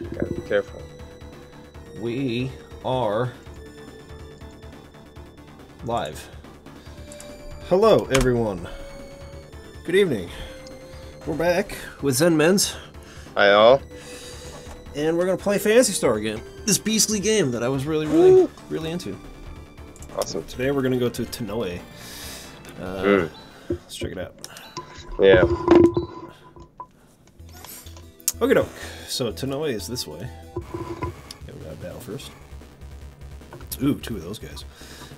Gotta be careful. We are live. Hello, everyone. Good evening. We're back with Zenmenz. Hi, all. And we're going to play Phantasy Star again. This beastly game that I was really into. Awesome. Today we're going to go to Tanoe. Let's check it out. Yeah. Okie doke. So Tanoe is this way. Okay, we got a battle first. Ooh, two of those guys.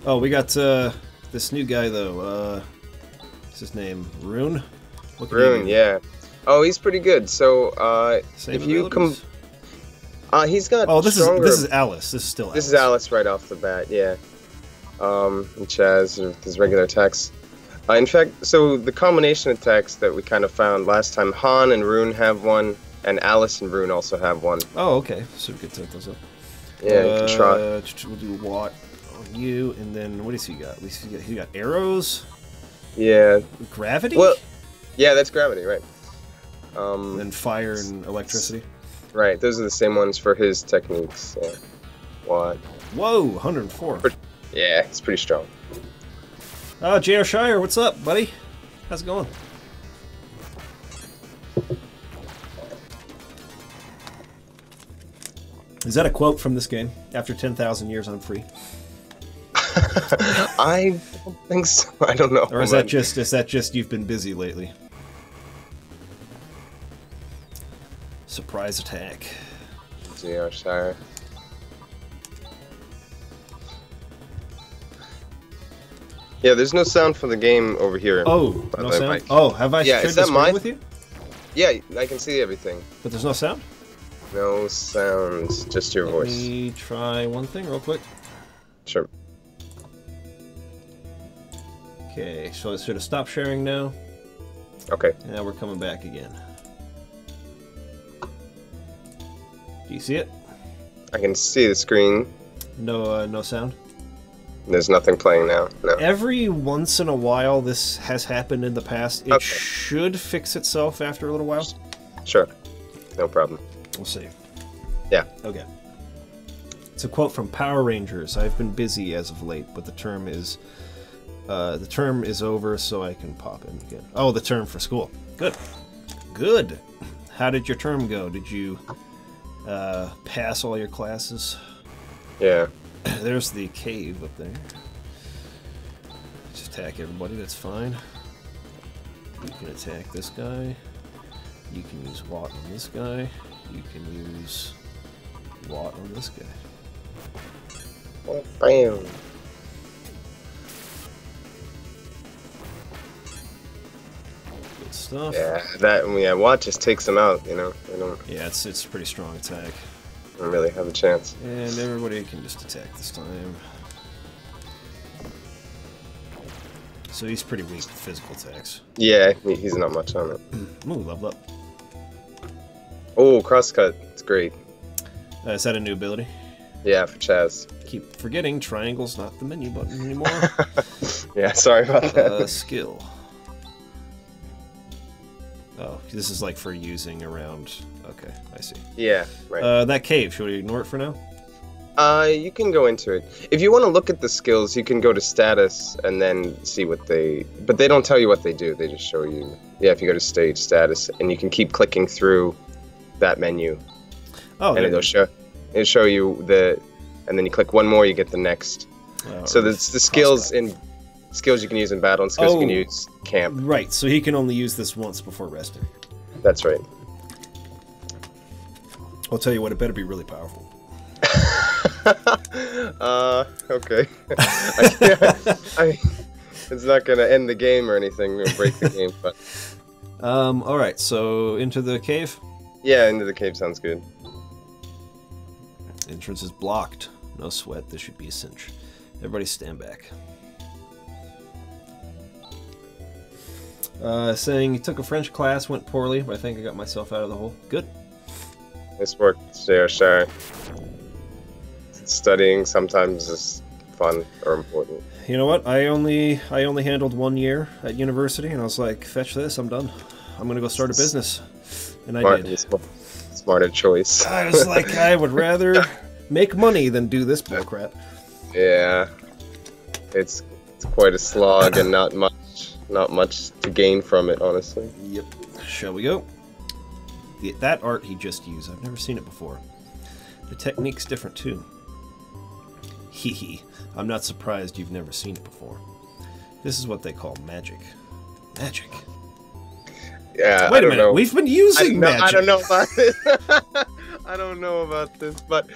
Oh, we got this new guy though. What's his name? Rune? Rune, yeah. Oh, he's pretty good. So, Same if you abilities? he's got. Oh, this stronger... is Alice. This is still Alice. This is Alice right off the bat, yeah. And Chaz with his regular attacks. In fact, so the combination attacks that we kind of found last time, Han and Rune have one, and Alice and Rune also have one. Oh, okay. So we could set those up. Yeah, you can try. We'll do Watt on you, and then what does he got? He got arrows. Yeah. Gravity. Well, yeah, that's gravity, right? And then fire and electricity. Right. Those are the same ones for his techniques. Yeah. Watt. Whoa, 104. Yeah, he's pretty strong. J.R. Shire, what's up, buddy? How's it going? Is that a quote from this game? After 10,000 years, I'm free. I don't think so. I don't know. Or is that just you've been busy lately? Surprise attack. J.R. Shire. Yeah, there's no sound for the game over here. Oh, no sound? Mic. Oh, have I shared the screen with you? Yeah, I can see everything. But there's no sound? No sound, just your voice. Let me try one thing real quick. Sure. Okay, so I should have stopped sharing now. Okay. Now we're coming back again. Do you see it? I can see the screen. No, no sound? There's nothing playing now. No. Every once in a while, this has happened in the past. It should fix itself after a little while. Sure. No problem. We'll see. Yeah. Okay. It's a quote from Power Rangers. I've been busy as of late, but the term is over, so I can pop in again. Oh, the term for school. Good. Good. How did your term go? Did you pass all your classes? Yeah. There's the cave up there. Just attack everybody, that's fine. You can attack this guy. You can use Watt on this guy. You can use Watt on this guy. Oh, bam! Good stuff. Yeah, Watt just takes them out, you know. They don't. Yeah, it's a pretty strong attack. Don't really have a chance. And everybody can just attack this time. So he's pretty weak with physical attacks. Yeah, he's not much on it. Ooh, level up. Oh, crosscut. It's great. Is that a new ability? Yeah, for Chaz. Keep forgetting triangle's not the menu button anymore. Yeah, sorry about that. Skill. Oh, this is like for using around... Okay, I see. Yeah, right. That cave, should we ignore it for now? You can go into it. If you want to look at the skills, you can go to status and then see what they... But they don't tell you what they do, they just show you... Yeah, if you go to stage status, and you can keep clicking through that menu. Oh, and it'll show you the... And then you click one more, you get the next. So the skills in... Skills you can use in battle and skills you can use camp. Right, so he can only use this once before resting. That's right. I'll tell you what, it better be really powerful. Okay. It's not gonna end the game or anything, or break the game, but... Alright, so into the cave? Yeah, into the cave sounds good. Entrance is blocked. No sweat, this should be a cinch. Everybody stand back. Saying you took a French class, went poorly, but I think I got myself out of the hole. Good. Nice work, J.R. Shire. Studying sometimes is fun or important. You know what? I only handled 1 year at university, and I was like, fetch this, I'm done. I'm gonna go start a business. And I did. smarter choice. I was like, I would rather make money than do this bullcrap. Yeah, it's quite a slog and not much to gain from it, honestly. Yep. Shall we go? That art he just used, I've never seen it before. The technique's different too. Hee hee. I'm not surprised you've never seen it before. This is what they call magic. Magic. Yeah. Wait a minute. We've been using magic. I don't know about this. I don't know about this, but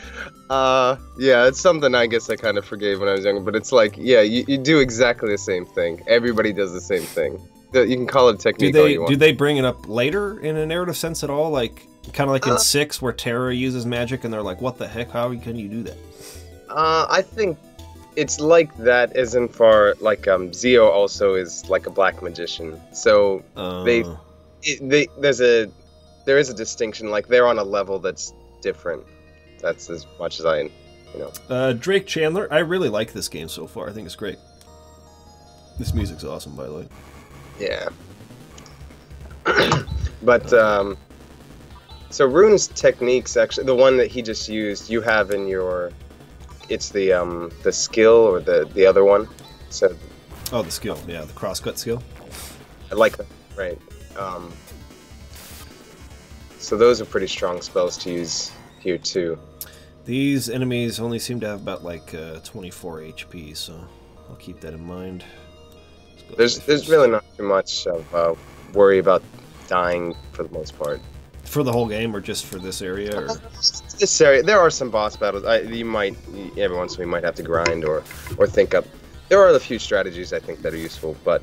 yeah, it's something I guess I kind of forgave when I was younger. But it's like, yeah, you do exactly the same thing. Everybody does the same thing. You can call it a technique all you want. Do they bring it up later in a narrative sense at all? Like, kind of like in 6, where Terra uses magic, and they're like, "What the heck? How can you do that?" I think it's like that, as in far like Zio also is like a black magician. So there is a distinction. Like they're on a level that's different. That's as much as I know. Drake Chandler, I really like this game so far. I think it's great. This music's awesome, by the way. Yeah. But so Rune's techniques, actually, the one that he just used, you have in your, it's the skill or the other one. So. Oh, the skill, yeah, the crosscut skill. I like that, right? So those are pretty strong spells to use here too. These enemies only seem to have about like 24 HP, so I'll keep that in mind. There's really not too much of worry about dying for the most part. For the whole game, or just for this area? Or? This area, there are some boss battles. Every once in a while you might have to grind or think up. There are a few strategies I think that are useful, but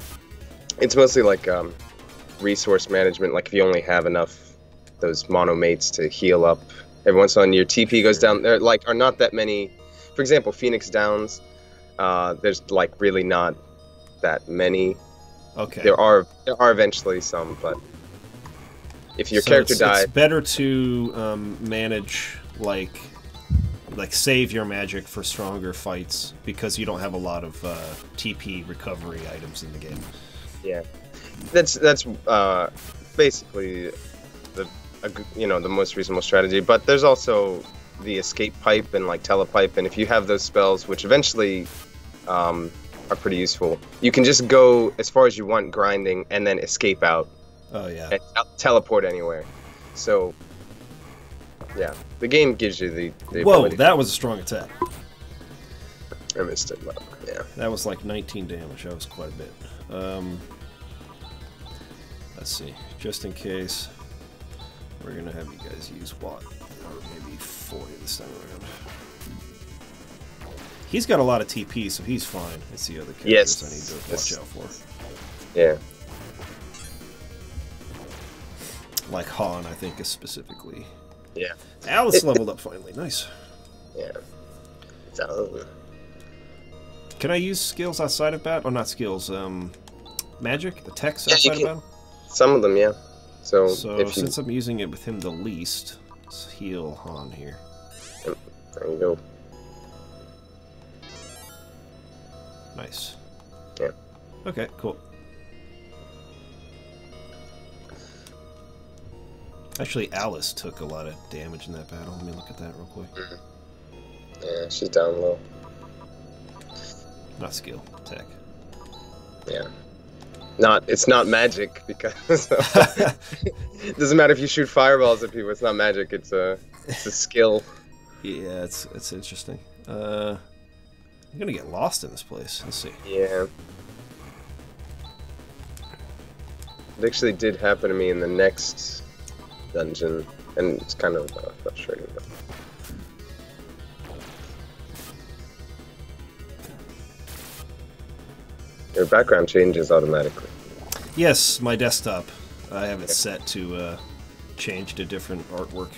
it's mostly like resource management. Like if you only have enough those mono mates to heal up. Every once in a while your TP goes down. There like are not that many. For example, Phoenix Downs. There's like really not that many. Okay. There are eventually some, but if your character dies, it's better to manage like save your magic for stronger fights because you don't have a lot of TP recovery items in the game. Yeah, that's basically the most reasonable strategy. But there's also the escape pipe and like telepipe, and if you have those spells, which eventually are pretty useful. You can just go as far as you want grinding and then escape out. Oh yeah. And teleport anywhere. So yeah, the game gives you the Whoa, ability. That was a strong attack. I missed it, but yeah. That was like 19 damage. That was quite a bit. Let's see. Just in case, we're gonna have you guys use what? Or maybe 40 this time around. He's got a lot of TP, so he's fine. It's the other characters I need to watch out for. Yeah. Like Han, I think, is specifically. Yeah. Alice leveled up finally. Nice. Yeah. Can I use skills outside of battle? Oh, not skills. Magic? Attacks outside of battle? Some of them, yeah. So since I'm using it with him the least, let's heal Han here. There you go. Nice. Yeah. Okay, cool. Actually, Alice took a lot of damage in that battle. Let me look at that real quick. Yeah, she's down low. Not skill, attack. Yeah. It's not magic because it doesn't matter if you shoot fireballs at people. It's not magic. It's a skill. Yeah, it's interesting. I'm gonna get lost in this place. Let's see. Yeah. It actually did happen to me in the next dungeon, and it's kind of frustrating. But... Your background changes automatically. Yes, my desktop. I have it set to change to different artwork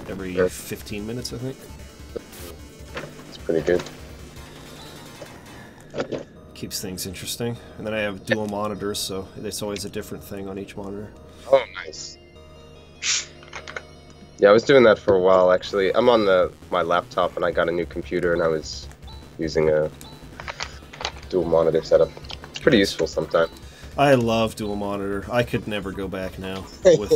every 15 minutes, I think. It's pretty good. Keeps things interesting. And then I have dual monitors, so it's always a different thing on each monitor. Oh, nice. Yeah, I was doing that for a while, actually. I'm on my laptop, and I got a new computer, and I was using a dual monitor setup. It's pretty useful sometimes. I love dual monitor. I could never go back now with,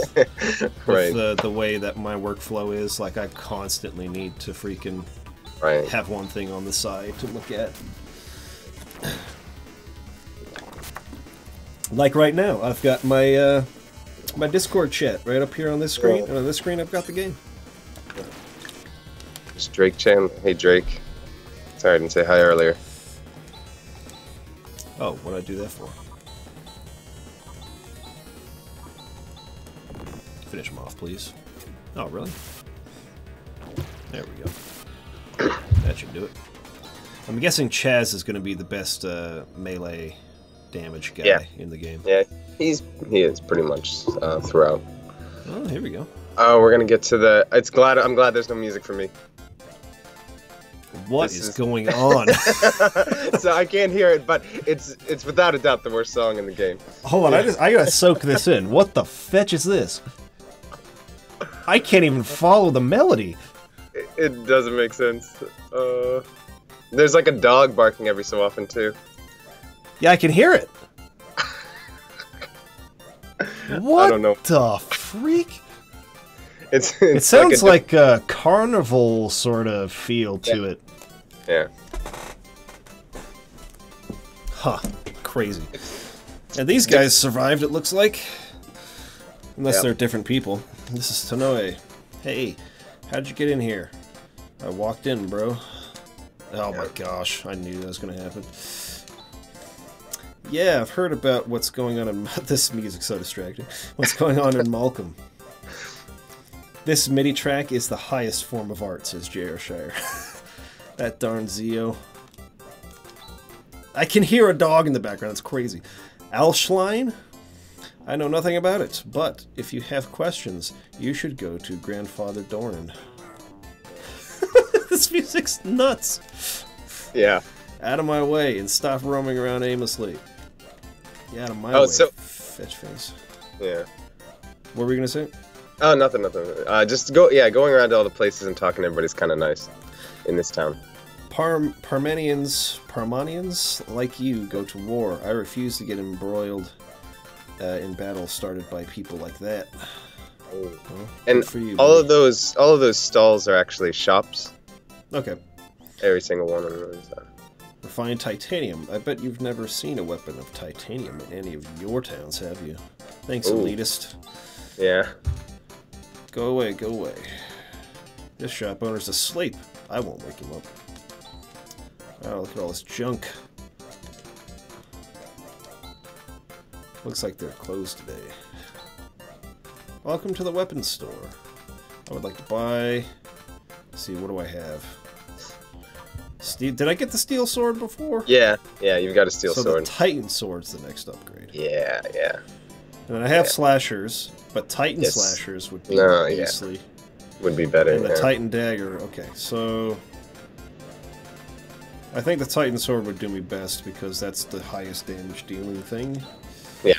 Right. the way that my workflow is. Like, I constantly need to freaking Right. have one thing on the side to look at. Like right now, I've got my my Discord chat right up here on this screen, and on this screen I've got the game. It's Drake Chan. Hey Drake. Sorry I didn't say hi earlier. Oh, what'd I do that for? Finish him off, please. Oh, really? There we go. That should do it. I'm guessing Chaz is going to be the best melee damage guy in the game. Yeah, he is pretty much throughout. Oh, here we go. Oh, we're gonna get to the. I'm glad there's no music for me. What is going on? So I can't hear it, but it's without a doubt the worst song in the game. Hold on, I gotta soak this in. What the fetch is this? I can't even follow the melody. It doesn't make sense. There's like a dog barking every so often too. Yeah, I can hear it. What I don't know. the freak? It sounds like a carnival sort of feel to it. Yeah. Huh. Crazy. And these guys survived, it looks like. Unless they're different people. This is Tonoe. Hey, how'd you get in here? I walked in, bro. Oh my gosh, I knew that was gonna happen. Yeah, I've heard about what's going on in... This music's so distracting. What's going on in Malcolm. This MIDI track is the highest form of art, says J.R. Shire. That darn Zio. I can hear a dog in the background, it's crazy. Alschlein? I know nothing about it, but if you have questions, you should go to Grandfather Doran. This music's nuts! Yeah. Out of my way and stop roaming around aimlessly. Get out of my way, fetch face. Yeah. What were we gonna say? Oh, nothing. Just going around to all the places and talking to everybody's kind of nice in this town. Parmenians like you go to war. I refuse to get embroiled in battles started by people like that. Oh. Well, and for you, all of those stalls are actually shops. Okay. Every single one of them is. Refined titanium. I bet you've never seen a weapon of titanium in any of your towns, have you? Thanks, elitist. Yeah. Go away, go away. This shop owner's asleep. I won't wake him up. Oh, look at all this junk. Looks like they're closed today. Welcome to the weapons store. I would like to buy... Let's see, what do I have? Did I get the steel sword before? Yeah, you've got a steel sword. So the Titan sword's the next upgrade. Yeah. And then I have slashers, but Titan slashers would be beastly. Would be better. And the Titan dagger, okay, so... I think the Titan sword would do me best because that's the highest damage dealing thing. Yeah.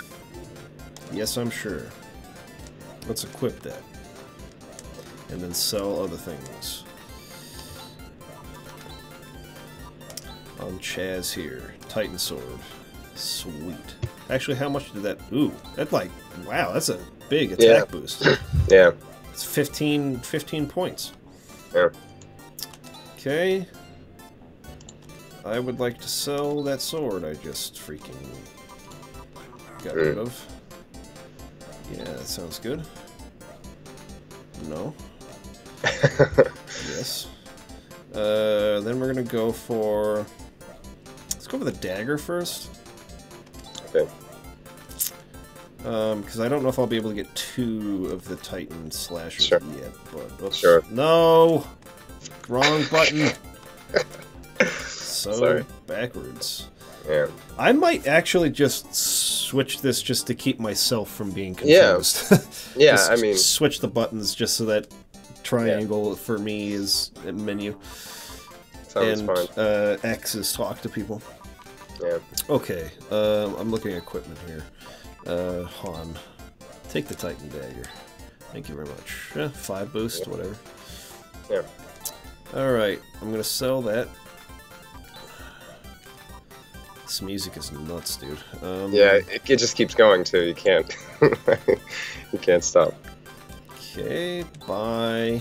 Yes, I'm sure. Let's equip that. And then sell other things. On Chaz here. Titan sword. Sweet. Actually, how much did that... Ooh, that's like... Wow, that's a big attack boost. Yeah. It's 15 points. Yeah. Okay. I would like to sell that sword I just freaking got rid of. Yeah, that sounds good. No. Yes. Then we're gonna go for... Let's go for the dagger first. Okay. Because I don't know if I'll be able to get 2 of the Titan slashers yet, but... Oops. Sure. No! Wrong button! So Sorry. backwards. Yeah. I might actually just switch this just to keep myself from being confused. Yeah, Just I mean... switch the buttons just so that triangle for me is a menu. Sounds fine. X is talk to people. Yeah. Okay, I'm looking at equipment here. Han. Take the Titan dagger. Thank you very much. 5 boost, whatever. Yeah. Alright, I'm gonna sell that. This music is nuts, dude. Yeah, it just keeps going too. You can't, you can't stop. Okay, buy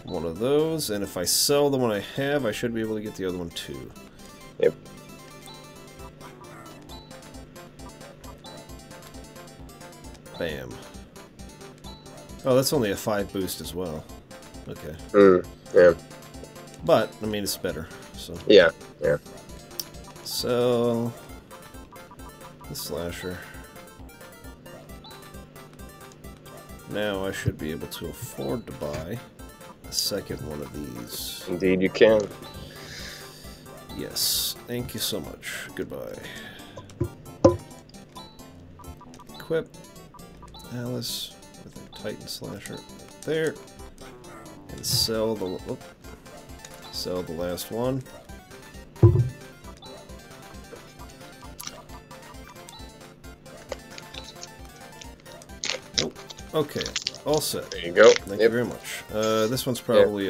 one of those, and if I sell the one I have, I should be able to get the other one too. Yep. Bam. Oh, that's only a 5 boost as well. Okay. Yeah. But, I mean, it's better, so... Yeah, yeah. Sell... the slasher. Now I should be able to afford to buy a second one of these. Indeed you can. Yes. Thank you so much. Goodbye. Equip Alice with a Titan Slasher right there. And sell the... oh, sell the last one. Oh, okay. All set. There you go. Thank you very much. This one's probably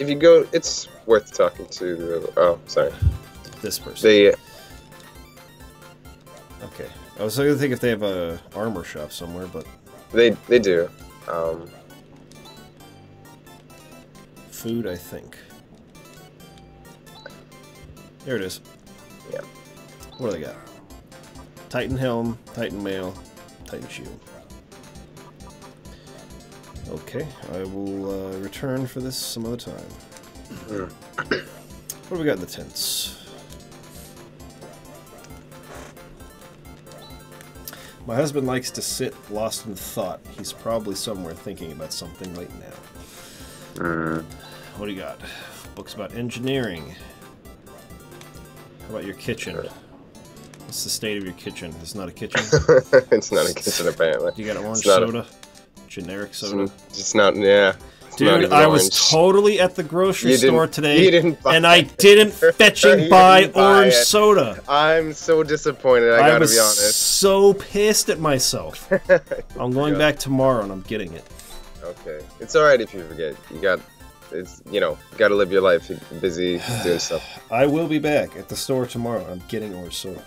If you go, it's worth talking to. Oh, sorry. this person. They. Okay. I was going to think if they have a armor shop somewhere, but They do. food, I think. There it is. Yeah. What do they got? Titan helm, Titan mail, Titan shield. Okay, I will return for this some other time. What do we got in the tents? My husband likes to sit lost in thought. He's probably somewhere thinking about something right now. What do you got? Books about engineering. How about your kitchen? What's the state of your kitchen? It's not a kitchen? It's not a kitchen, apparently. You got an orange soda? Generic soda? It's not, yeah. Dude, I was totally at the grocery store today, and I it. didn't fetching buy orange soda. I'm so disappointed, I gotta be honest. I was so pissed at myself. I'm going back tomorrow, and I'm getting it. Okay. It's alright if you forget. You got, it's, you know, you gotta live your life. You're busy doing stuff. I will be back at the store tomorrow. I'm getting orange soda.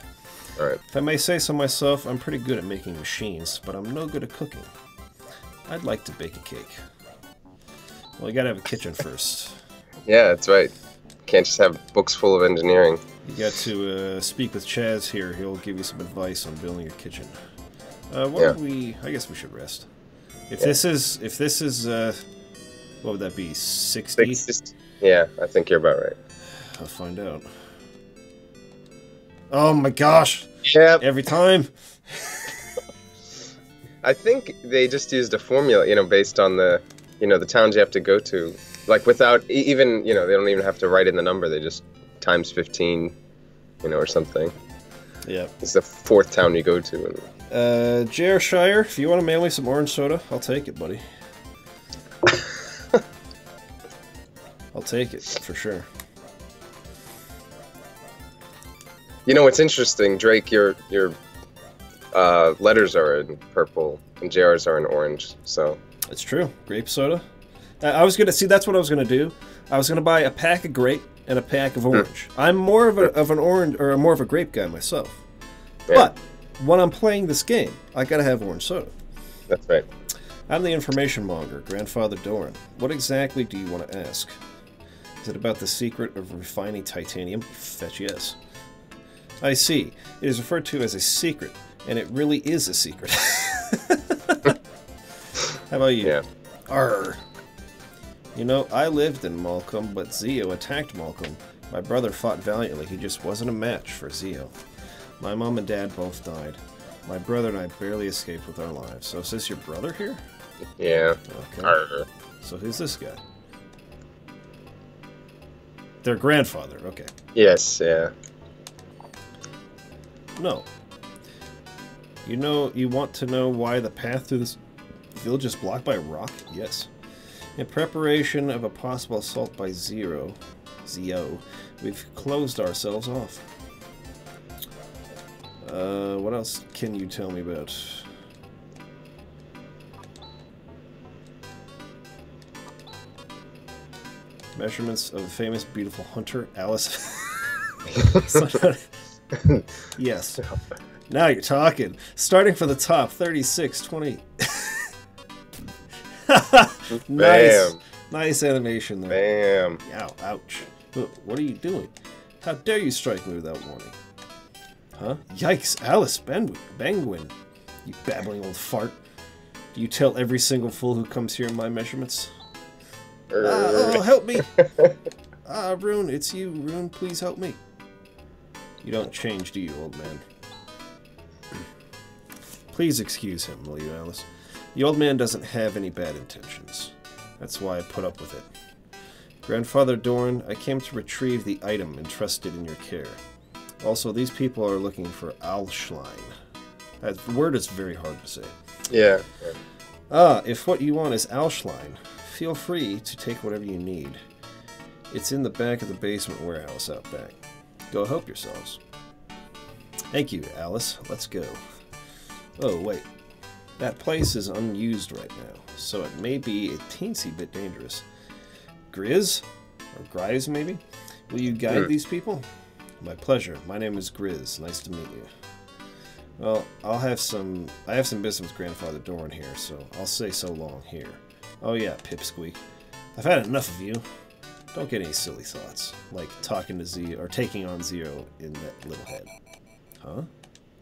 Alright. If I may say so myself, I'm pretty good at making machines, but I'm no good at cooking. I'd like to bake a cake. Well, you gotta have a kitchen first. Yeah, that's right. Can't just have books full of engineering. You got to speak with Chaz here. He'll give you some advice on building your kitchen. What would we... I guess we should rest. If this is, what would that be, 60? Yeah, I think you're about right. I'll find out. Oh my gosh! Yep. Every time! I think they just used a formula, you know, based on the, you know, the towns you have to go to. Like, without even, you know, they don't even have to write in the number. They just times 15, you know, or something. Yeah. It's the 4th town you go to. And... J.R. Shire, if you want to mail me some orange soda, I'll take it, buddy. I'll take it, for sure. You know, what's interesting, Drake, your letters are in purple, and JR's are in orange, so... It's true. Grape soda. I was gonna see. That's what I was gonna do. I was gonna buy a pack of grape and a pack of orange. I'm more of an orange or more of a grape guy myself. Yeah. But when I'm playing this game, I gotta have orange soda. That's right. I'm the information monger, Grandfather Doran. What exactly do you want to ask? Is it about the secret of refining titanium? Fetch yes. I see. It is referred to as a secret, and it really is a secret. How about you? Yeah. Arr. You know, I lived in Malcolm, but Zio attacked Malcolm. My brother fought valiantly. He just wasn't a match for Zio. My mom and dad both died. My brother and I barely escaped with our lives. So is this your brother here? Yeah. Okay. Arr. So who's this guy? Their grandfather. Okay. Yes, yeah. No. You know, you want to know why the path through this village is blocked by a rock? Yes. In preparation of a possible assault by Zio, we've closed ourselves off. What else can you tell me about? Measurements of a famous, beautiful hunter, Alice. Yes. Now you're talking. Starting from the top, 36, 20. Nice. Bam. Nice animation there. Bam. Ow, ouch. What are you doing? How dare you strike me without warning? Huh? Yikes, Alice Penguin. You babbling old fart. Do you tell every single fool who comes here in my measurements? Oh, help me! Rune, it's you. Rune, please help me. You don't change, do you, old man? Please excuse him, will you, Alice? The old man doesn't have any bad intentions. That's why I put up with it. Grandfather Dorn, I came to retrieve the item entrusted in your care. Also, these people are looking for Alschlein. That word is very hard to say. Yeah. If what you want is Alschlein, feel free to take whatever you need. It's in the back of the basement warehouse out back. Go help yourselves. Thank you, Alice. Let's go. Oh, wait. That place is unused right now, so it may be a teensy bit dangerous. Grizz? Or Grise, maybe? Will you guide these people? My pleasure. My name is Grizz. Nice to meet you. Well, I have some business with Grandfather Dorn here, so I'll say so long here. Oh yeah, Pipsqueak. I've had enough of you. Don't get any silly thoughts, like talking to Zero or taking on Zero in that little head. Huh?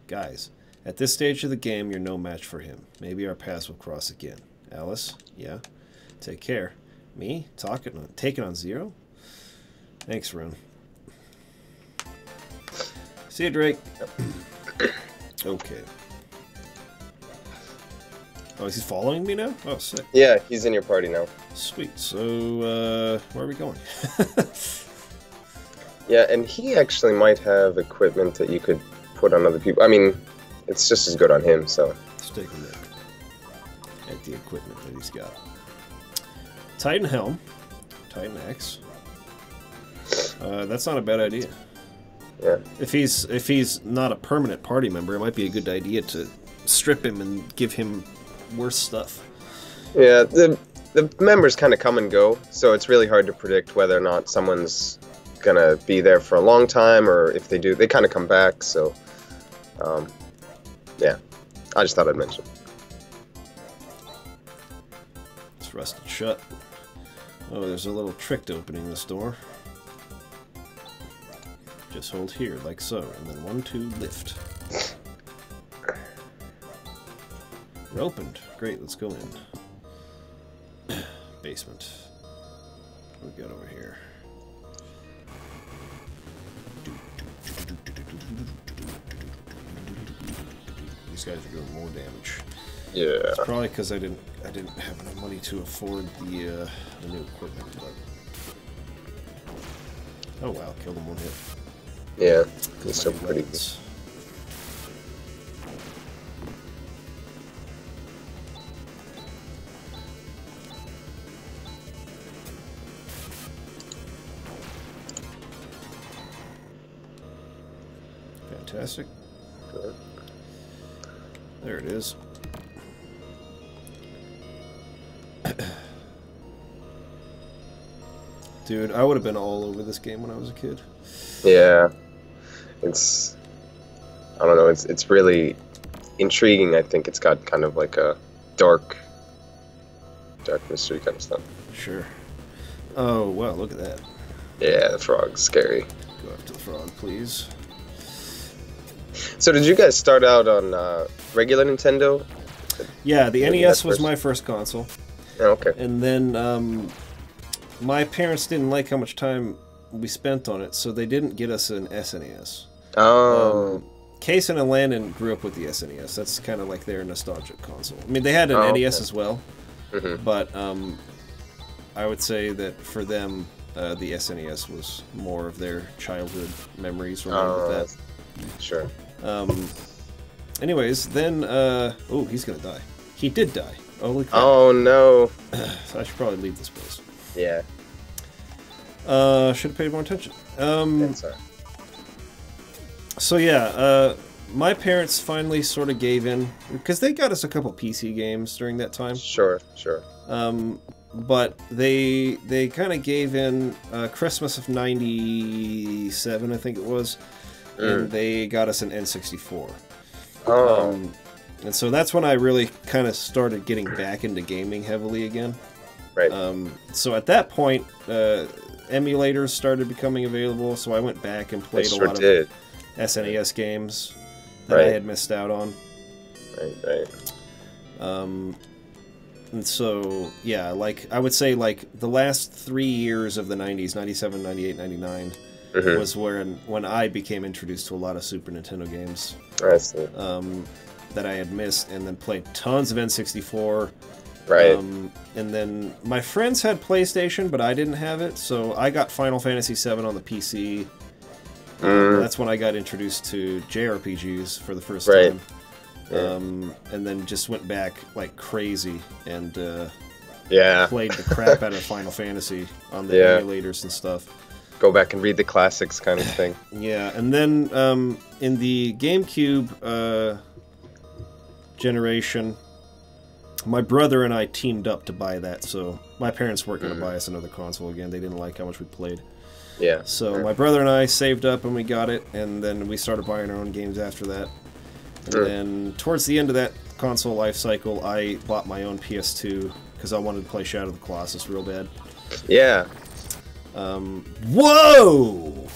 Guys, at this stage of the game, you're no match for him. Maybe our paths will cross again. Alice? Yeah? Take care. Me? Taking on Zero? Thanks, Rune. See you, Drake. Okay. Oh, is he following me now? Oh, sick. Yeah, he's in your party now. Sweet. So, where are we going? Yeah, and he actually might have equipment that you could put on other people. I mean, it's just as good on him, so. Let's take a look at the equipment that he's got. Titan Helm. Titan Axe. That's not a bad idea. Yeah. If he's not a permanent party member, it might be a good idea to strip him and give him worse stuff. Yeah, the members kind of come and go, so it's really hard to predict whether or not someone's gonna be there for a long time, or if they do, they kind of come back. So, yeah, I just thought I'd mention. It's rusted shut. Oh, there's a little trick to opening this door. Just hold here, like so, and then 1, 2, lift. It opened. Great, let's go in. Basement. What do we got over here? These guys are doing more damage. Yeah. It's probably because I didn't have enough money to afford the new equipment. But... oh wow, killed him one hit. Yeah, he's so pretty good. Fantastic. Good. There it is. Dude, I would have been all over this game when I was a kid. Yeah. It's, I don't know, it's really intriguing. I think it's got kind of like a dark mystery kind of stuff. Sure. Oh, wow, look at that. Yeah, the frog's scary. Go after the frog, please. So did you guys start out on regular Nintendo? Yeah, the NES was my first console. Oh, okay. And then my parents didn't like how much time we spent on it, so they didn't get us an SNES. Oh. Kaysen and Landon grew up with the SNES. That's kind of like their nostalgic console. I mean, they had an NES as well, but I would say that for them, the SNES was more of their childhood memories related with that. Sure. Anyways, then, oh, he's gonna die. He did die. Holy crap. Oh, no. So I should probably leave this place. Yeah. Should have paid more attention. That's all right. So yeah, my parents finally sort of gave in, because they got us a couple PC games during that time. Sure, sure. but they kind of gave in Christmas of '97, I think it was, and they got us an N64. Oh. And so that's when I really kind of started getting back into gaming heavily again. Right. So at that point, emulators started becoming available, so I went back and played a lot of SNES games that I had missed out on. Right. And so, yeah, like, I would say, like, the last 3 years of the 90s, 97, 98, 99, was when I became introduced to a lot of Super Nintendo games. I see. That I had missed, and then played tons of N64. Right. And then my friends had PlayStation, but I didn't have it, so I got Final Fantasy VII on the PC. That's when I got introduced to JRPGs for the first time. And then just went back like crazy and played the crap out of Final Fantasy on the emulators and stuff. Go back and read the classics kind of thing. Yeah, and then in the GameCube generation, my brother and I teamed up to buy that, so my parents weren't going to buy us another console again. They didn't like how much we played. Yeah. So my brother and I saved up and we got it, and then we started buying our own games after that. And then towards the end of that console life cycle, I bought my own PS2 because I wanted to play Shadow of the Colossus real bad. Yeah. Whoa!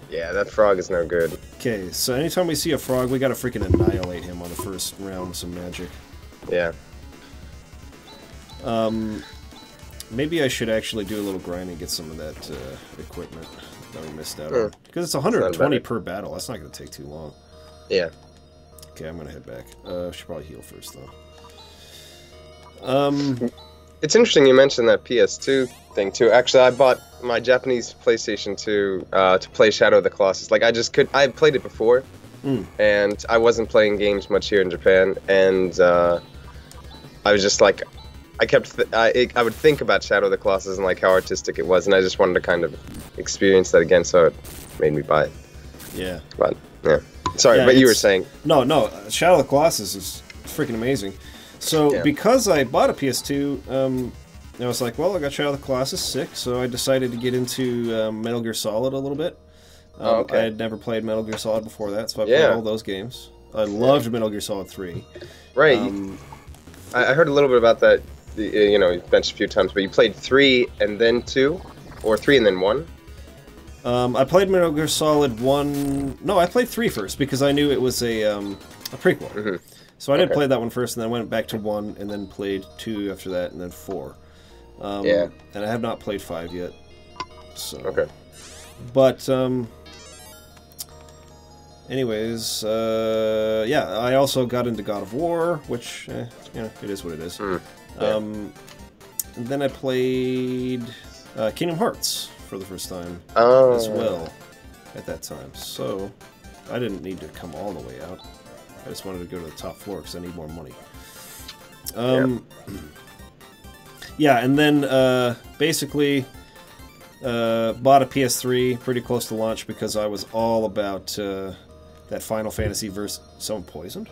Yeah, that frog is no good. Okay, so anytime we see a frog, we gotta freaking annihilate him on the first round with some magic. Yeah. Maybe I should actually do a little grinding and get some of that equipment that we missed out on. Because it's 120 per battle. That's not going to take too long. Yeah. Okay, I'm going to head back. Should probably heal first, though. It's interesting you mentioned that PS2 thing, too. Actually, I bought my Japanese PlayStation 2 to play Shadow of the Colossus. Like, I played it before, and I wasn't playing games much here in Japan, and I was just like... I would think about Shadow of the Colossus and like how artistic it was, and I just wanted to kind of experience that again, so it made me buy it. Yeah. But yeah, sorry, but you were saying no. Shadow of the Colossus is freaking amazing. So because I bought a PS2, I was like, well, I got Shadow of the Colossus, sick. So I decided to get into Metal Gear Solid a little bit. I had never played Metal Gear Solid before that, so I played all those games. I loved Metal Gear Solid 3. Right. I heard a little bit about that. You know, you mentioned a few times, but you played 3 and then 2, or 3 and then 1? I played Metal Gear Solid 1... No, I played 3 first, because I knew it was a prequel. So I did play that one first, and then went back to 1, and then played 2 after that, and then 4. And I have not played 5 yet. So. But, anyways, I also got into God of War, which, you know, it is what it is. And then I played Kingdom Hearts for the first time as well at that time. So I didn't need to come all the way out. I just wanted to go to the top floor because I need more money. And then basically bought a PS3 pretty close to launch because I was all about that Final Fantasy verse. Someone poisoned?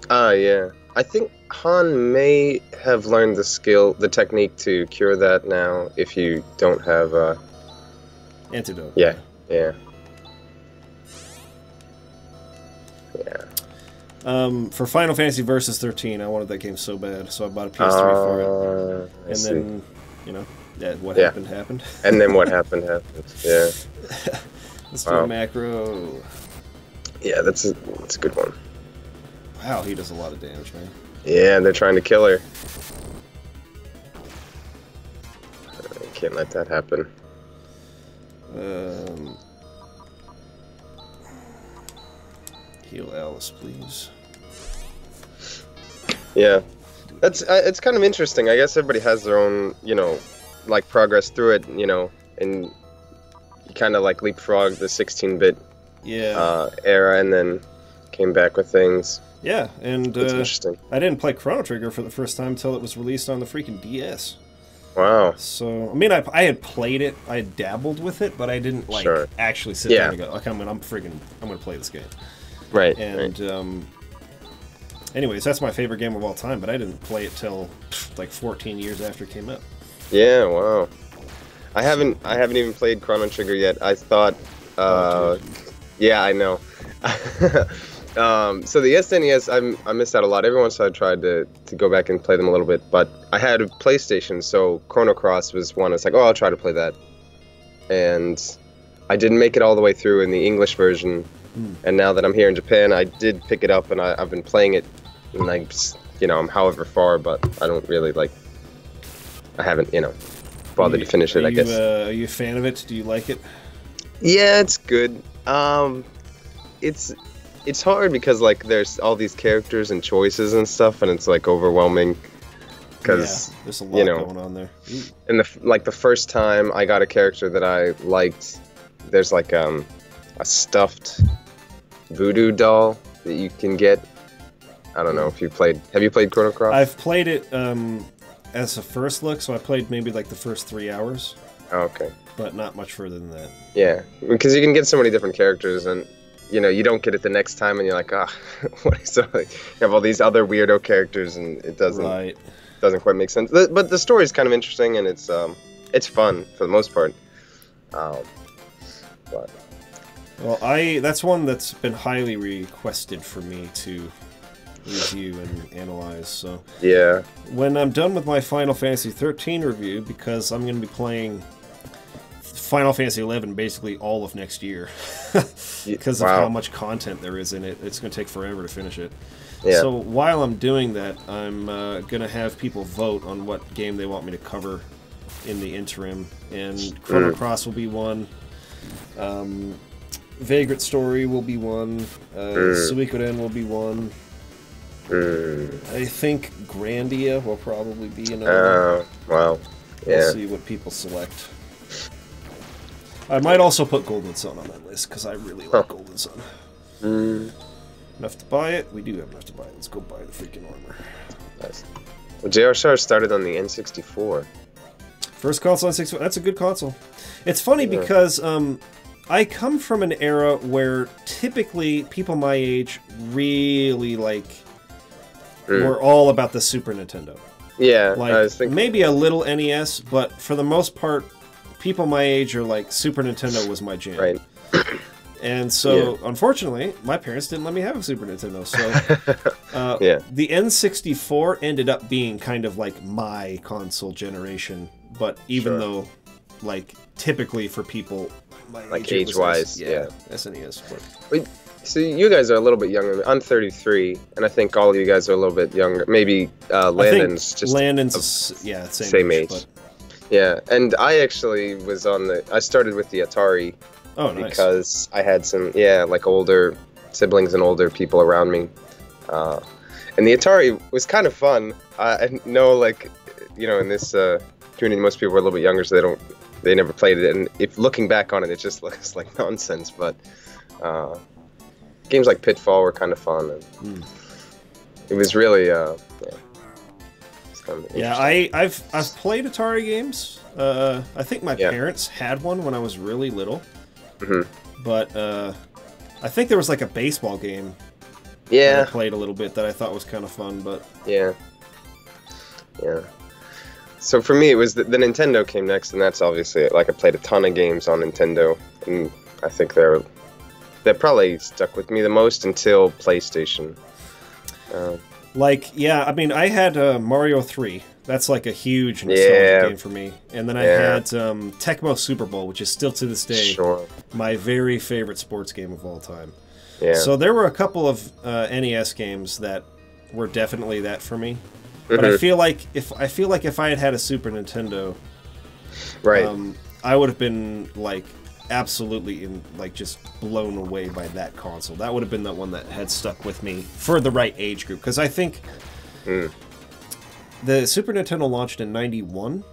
Yeah. I think Han may have learned the technique to cure that now if you don't have antidote. Yeah. For Final Fantasy Versus 13, I wanted that game so bad, so I bought a PS3 for it. And then, you know, what happened happened. And then what happened happened. Yeah. Let's do a macro. Yeah, that's a good one. Wow, he does a lot of damage, man. Yeah, they're trying to kill her. I can't let that happen. Heal Alice, please. Yeah, that's it's kind of interesting. I guess everybody has their own, you know, like progress through it, you know, and you kind of like leapfrog the 16-bit era, and then came back with things. Yeah, and it's interesting. I didn't play Chrono Trigger for the first time until it was released on the freaking DS. Wow. So, I mean, I had played it, I had dabbled with it, but I didn't, like, actually sit down and go, okay, I'm gonna play this game. Right. And, anyways, that's my favorite game of all time, but I didn't play it till, like, 14 years after it came out. Yeah, wow. I haven't even played Chrono Trigger yet. I thought yeah, I know. So the SNES, I missed out a lot. Every once in a while I tried to go back and play them a little bit, but I had a PlayStation, so Chrono Cross was one. I was like, oh, I'll try to play that. And I didn't make it all the way through in the English version. And now that I'm here in Japan, I did pick it up, and I've been playing it, and I'm however far, but I don't really I haven't, bothered to finish it, I guess. Are you a fan of it? Do you like it? Yeah, it's good. It's hard because there's all these characters and choices and stuff, and it's overwhelming. Because there's a lot going on there. And the first time I got a character that I liked, there's a stuffed voodoo doll that you can get. I don't know if you played. Have you played Chrono Cross? I've played it as a first look, so I played maybe the first 3 hours. Oh, okay. But not much further than that. Yeah, because you can get so many different characters, and you don't get it the next time, and you're like, what is so? You have all these other weirdo characters, and it doesn't quite make sense. But the story is kind of interesting, and it's fun for the most part. But well, that's one that's been highly requested for me to review and analyze. So yeah, when I'm done with my Final Fantasy 13 review, because I'm going to be playing Final Fantasy 11 basically all of next year because of how much content there is in it. It's going to take forever to finish it. Yeah. So while I'm doing that, I'm going to have people vote on what game they want me to cover in the interim, and Chrono Cross will be one. Vagrant Story will be one. Suikoden will be one. I think Grandia will probably be another. Wow. Yeah. We'll see what people select. I might also put Golden Sun on that list, because I really like Golden Sun. Enough to buy it? We do have enough to buy it. Let's go buy the freaking armor. Nice. Well, JR Star started on the N64. First console on 64. That's a good console. It's funny because I come from an era where typically people my age really were all about the Super Nintendo. Yeah, I was thinking maybe a little NES, but for the most part, people my age are Super Nintendo was my jam. Right. And so, unfortunately, my parents didn't let me have a Super Nintendo. So, the N64 ended up being kind of my console generation. But even though, typically for people my age-wise, SNES. But so you guys are a little bit younger. I'm 33, and I think all of you guys are a little bit younger. Maybe Landon's just same age. But... Yeah, and I actually was I started with the Atari. Oh, nice. Because I had some, older siblings and older people around me. And the Atari was kind of fun. I know, in this community, most people are a little bit younger, so they never played it. And if looking back on it, it just looks like nonsense. But games like Pitfall were kind of fun. And it was really, I've played Atari games. I think my parents had one when I was really little. But I think there was a baseball game that I played a little bit that I thought was kind of fun, but... Yeah. So for me, it was the Nintendo came next, and that's obviously, I played a ton of games on Nintendo, and I think they're probably stuck with me the most until PlayStation. I had Mario 3. That's a huge nostalgia game for me. And then I had Tecmo Super Bowl, which is still to this day my very favorite sports game of all time. Yeah. So there were a couple of NES games that were definitely that for me. But I feel like if I had a Super Nintendo, I would have been absolutely just blown away by that console. That would have been the one that had stuck with me for the right age group, because I think the Super Nintendo launched in '91.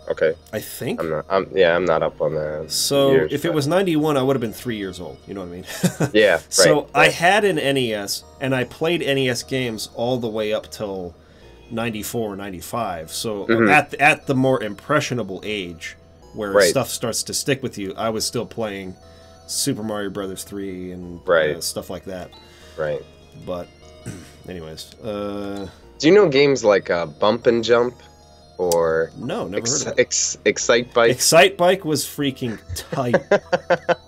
Okay. I think. I'm not up on that. So if it was '91, I would have been 3 years old. You know what I mean? Yeah. Right, so I had an NES, and I played NES games all the way up till '94, '95. So at the more impressionable age, where stuff starts to stick with you, I was still playing Super Mario Brothers 3 and stuff like that. Right. But, anyways. Do you know games like Bump and Jump? or No, never heard of it. Excite Bike. Excite Bike was freaking tight.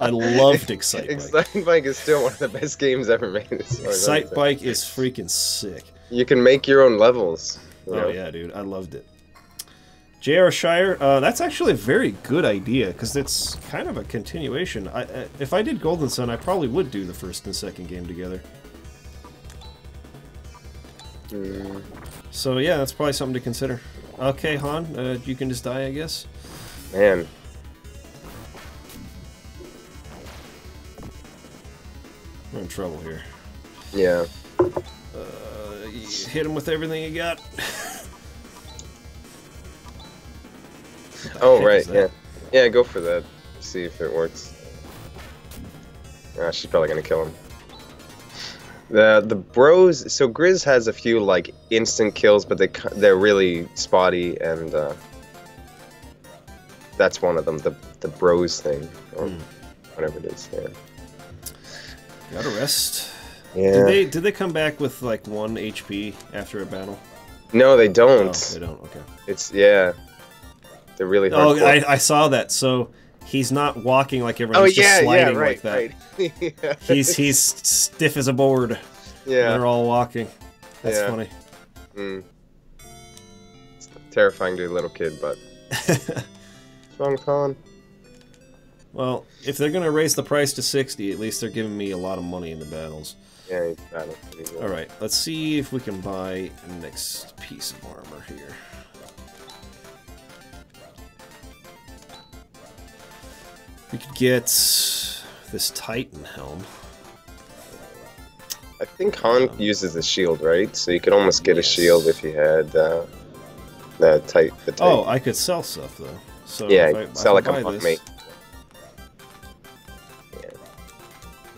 I loved Excite Bike. Excite Bike is still one of the best games ever made. Excite Bike is freaking sick. You can make your own levels. Oh yeah, dude, I loved it. J.R. Shire, that's actually a very good idea, because it's kind of a continuation. If I did Golden Sun, I probably would do the first and second game together. So yeah, that's probably something to consider. Okay, Han, you can just die, I guess. Man. We're in trouble here. Yeah. You hit him with everything you got. Oh, right, yeah. Yeah, go for that. See if it works. She's probably gonna kill him. The bros, so Grizz has a few, like, instant kills, but they're really spotty, and, that's one of them, the bros thing, or whatever it is, yeah. Gotta rest. Yeah. Did they come back with, like, 1 HP after a battle? No, they don't. Oh, they don't, okay. It's, yeah. They're really hard. Oh, I saw that. So he's not walking like everyone's just sliding like that. Right. Yeah. He's stiff as a board. Yeah. They're all walking. That's funny. It's terrifying to a little kid, but what's wrong with Colin? Well, if they're gonna raise the price to 60, at least they're giving me a lot of money in the battles. Yeah, he's battle. All right, let's see if we can buy the next piece of armor here. We could get this Titan helm. I think Han uses the shield, right? So you could almost get a shield if you had the Titan. Oh, I could sell stuff though. So yeah, sell like a buck mate. Yeah.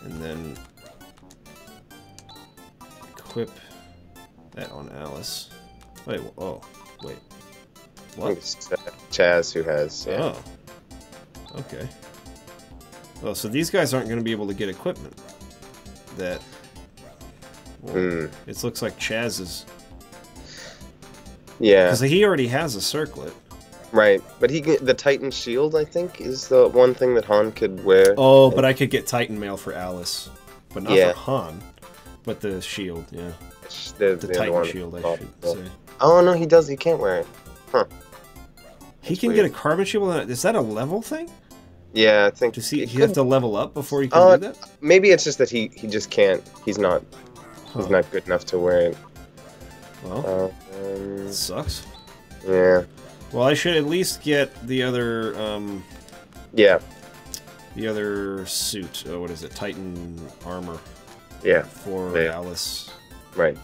And then equip that on Alice. Wait, oh, wait. What? It's Chaz who has. Yeah. Oh. Okay. Oh, so these guys aren't going to be able to get equipment. That. Well, it looks like Chaz is. Yeah. Because he already has a circlet. Right, but the Titan shield, I think, is the one thing that Han could wear. Oh, but I could get Titan mail for Alice, but not for Han. But the shield, yeah. The Titan shield, I should say. Oh no, he does. He can't wear it. Huh. He can get a carbon shield. Is that a level thing? Yeah, I think. Does he have to level up before he can do that? Maybe it's just that he just can't. He's not. He's not good enough to wear it. Well, it sucks. Yeah. Well, I should at least get the other. Yeah. The other suit. Oh, what is it? Titan armor. Yeah. For Alice. Right.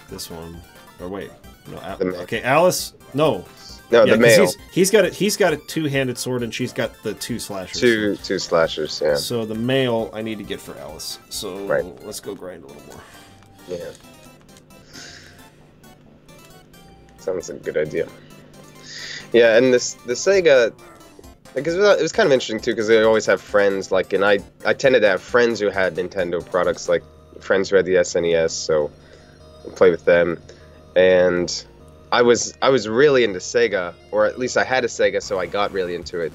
This one. Or wait. No. Okay, Alice. No. No, the male. He's got a two-handed sword, and she's got the two slashers. Two slashers, yeah. So the male I need to get for Alice. So let's go grind a little more. Yeah. Sounds like a good idea. Yeah, and the Sega, because it was kind of interesting too, because they always have friends, like, and I tended to have friends who had Nintendo products, like friends who had the SNES, so I play with them, and I was really into Sega, or at least I had a Sega, so I got really into it,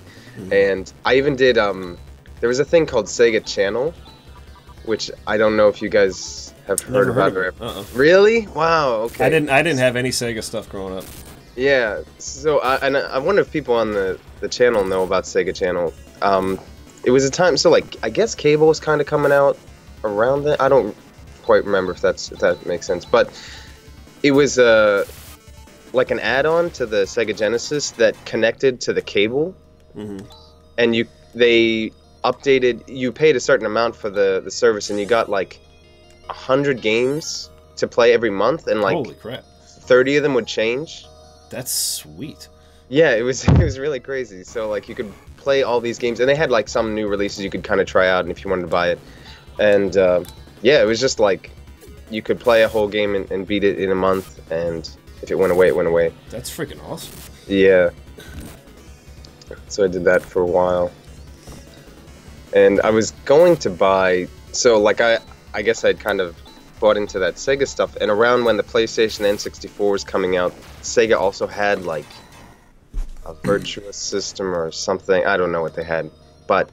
and I even did there was a thing called Sega Channel, which I don't know if you guys have heard about it. Really? Wow. Okay. I didn't have any Sega stuff growing up. Yeah. So I wonder if people on the channel know about Sega Channel. It was a time, so like I guess cable was kind of coming out around that. I don't quite remember if that makes sense, but it was like an add-on to the Sega Genesis that connected to the cable, and they updated. You paid a certain amount for the service, and you got like 100 games to play every month, and like holy crap, 30 of them would change. That's sweet. Yeah, it was really crazy. So like you could play all these games, and they had like some new releases you could kind of try out, and if you wanted to buy it, and yeah, it was just like you could play a whole game and beat it in a month, and if it went away, it went away. That's freaking awesome. Yeah. So I did that for a while, and I was going to buy. So like I guess I'd kind of bought into that Sega stuff, and around when the PlayStation N64 was coming out, Sega also had like a Virtuous System or something. I don't know what they had, but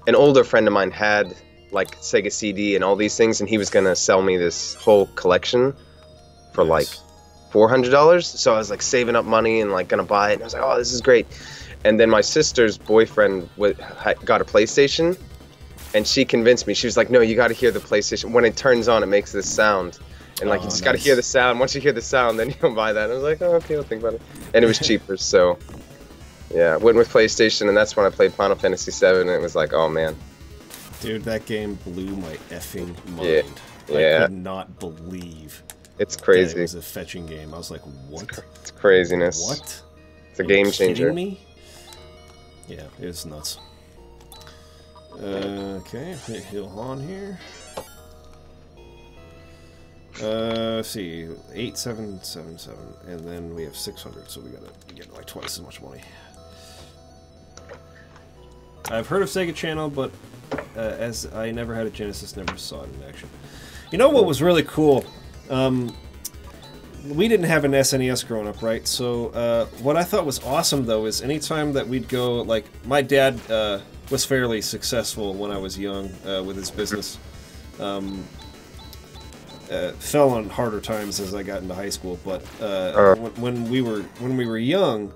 an older friend of mine had like Sega CD and all these things, and he was gonna sell me this whole collection for like $400. So I was like saving up money and like gonna buy it, and I was like, oh, this is great. And then my sister's boyfriend got a PlayStation, and she convinced me. She was like, no, you got to hear the PlayStation. When it turns on, it makes this sound. And like, you just got to hear the sound. Once you hear the sound, then you'll buy that. And I was like, oh, okay, I'll think about it. And it was cheaper, so yeah, I went with PlayStation, and that's when I played Final Fantasy VII, and it was like, oh man. Dude, that game blew my effing mind. Yeah. I could not believe it's crazy. It was a fetching game. I was like, what? It's craziness. What? It's a game changer. Kidding me? Yeah, it was nuts. Okay, hit Hilhan here. Let's see, 8777, and then we have 600, so we gotta get like twice as much money. I've heard of Sega Channel, but as I never had a Genesis, never saw it in action. You know what was really cool? We didn't have an SNES growing up, right? So what I thought was awesome, though, is anytime that we'd go, like, my dad was fairly successful when I was young with his business. Fell on harder times as I got into high school, but when we were young,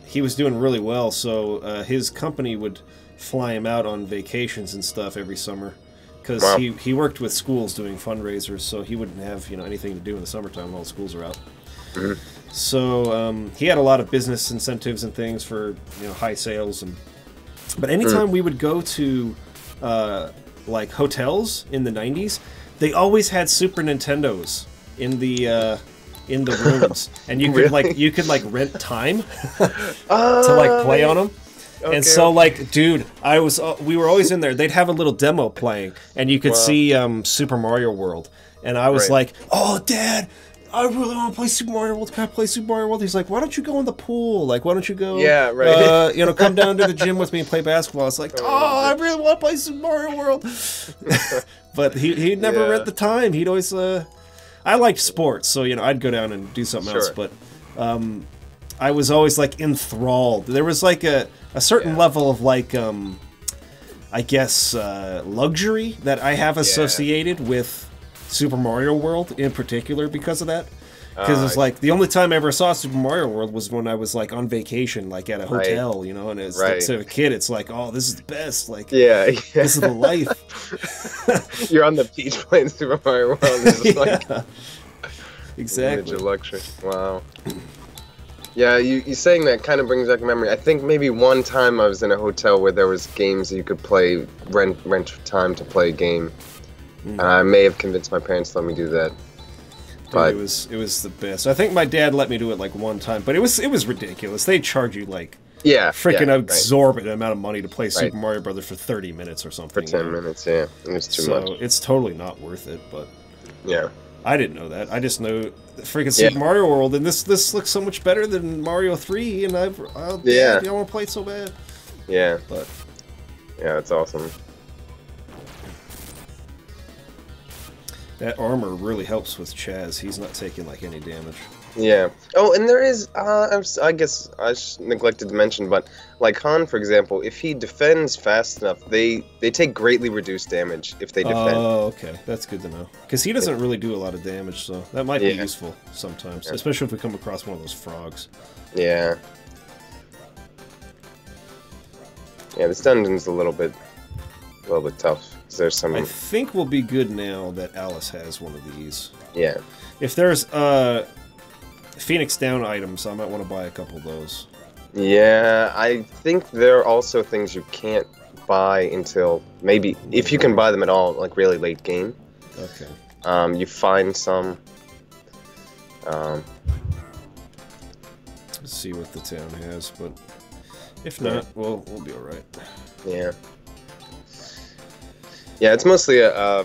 he was doing really well. So his company would fly him out on vacations and stuff every summer, because he worked with schools doing fundraisers, so he wouldn't have anything to do in the summertime while the schools are out. Mm-hmm. So he had a lot of business incentives and things for high sales, but anytime we would go to like hotels in the 90s, they always had Super Nintendos in the rooms, and you could rent time to like play on them. Okay, and so like, dude, we were always in there. They'd have a little demo playing, and you could see Super Mario World, and I was like, oh, Dad, I really want to play Super Mario World. Can I play Super Mario World? He's like, why don't you go in the pool? Like, why don't you go? Yeah, right. Come down to the gym with me and play basketball. I was like, oh, I really want to play Super Mario World. But he'd never rent the time. He'd always. I liked sports, so I'd go down and do something else. But I was always like enthralled. There was like a certain level of like I guess luxury that I have associated with Super Mario World in particular because of that. Because it's like the only time I ever saw Super Mario World was when I was like on vacation, like at a hotel, and as a kid, it's like, oh, this is the best. Like, this is the life. You're on the beach playing Super Mario World. It's like, exactly. Image of luxury. Wow. Yeah, you saying that kind of brings back a memory. I think maybe one time I was in a hotel where there was games that you could play, rent time to play a game. I may have convinced my parents to let me do that. But it was the best. I think my dad let me do it like one time, but it was ridiculous. They charge you like freaking exorbitant amount of money to play Super Mario Brothers for 30 minutes or something. For 10 minutes, it was too much. So it's totally not worth it. But yeah, I didn't know that. I just know freaking Super Mario World, and this looks so much better than Mario 3, and I want to play it so bad. Yeah, but yeah, it's awesome. That armor really helps with Chaz. He's not taking like any damage. Yeah. Oh, and there is, I guess I neglected to mention, but like Han, for example, if he defends fast enough, they take greatly reduced damage if they defend. Oh, okay. That's good to know. Because he doesn't really do a lot of damage, so that might be useful sometimes, especially if we come across one of those frogs. Yeah. Yeah, this dungeon's a little bit tough. There's some. I think we'll be good now that Alice has one of these. Yeah. If there's Phoenix Down items, I might want to buy a couple of those. Yeah, I think there are also things you can't buy until maybe, if you can buy them at all, like really late game. Okay. You find some. Let's see what the town has, but if not, we'll be all right. Yeah. Yeah, it's mostly a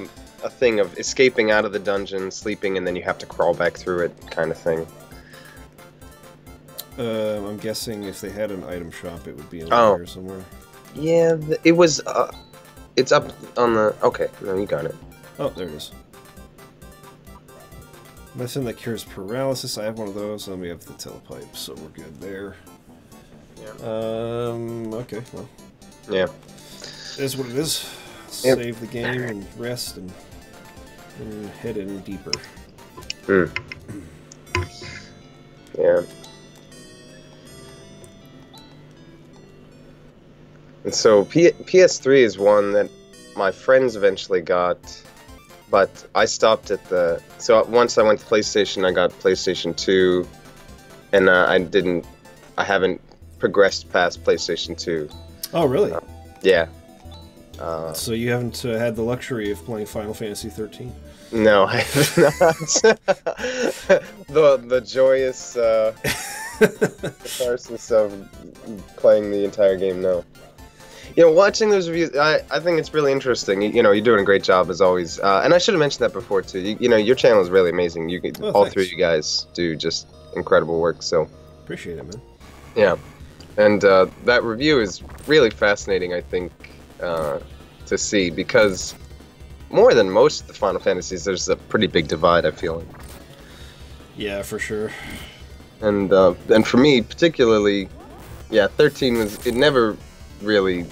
thing of escaping out of the dungeon, sleeping, and then you have to crawl back through it, kind of thing. I'm guessing if they had an item shop, it would be in here somewhere. Yeah, it was. It's up on the. Okay, no, you got it. Oh, there it is. Medicine that cures paralysis. I have one of those, and we have the telepipe, so we're good there. Yeah. Okay, well. Yeah. It is what it is. Yep. Save the game and rest and head in deeper. Yeah. And so PS3 is one that my friends eventually got, but I stopped at the... So once I went to PlayStation, I got PlayStation 2, and I haven't progressed past PlayStation 2. Oh, really? Yeah. So you haven't had the luxury of playing Final Fantasy 13? No, I have not. the joyous catharsis of playing the entire game, no. You know, watching those reviews, I think it's really interesting. You know, you're doing a great job as always. And I should have mentioned that before too. You know, your channel is really amazing. All three of you guys do just incredible work. So appreciate it, man. Yeah, and that review is really fascinating. I think to see, because more than most of the Final Fantasies, there's a pretty big divide, I feel like. Yeah, for sure. And for me particularly, yeah, 13 it never really,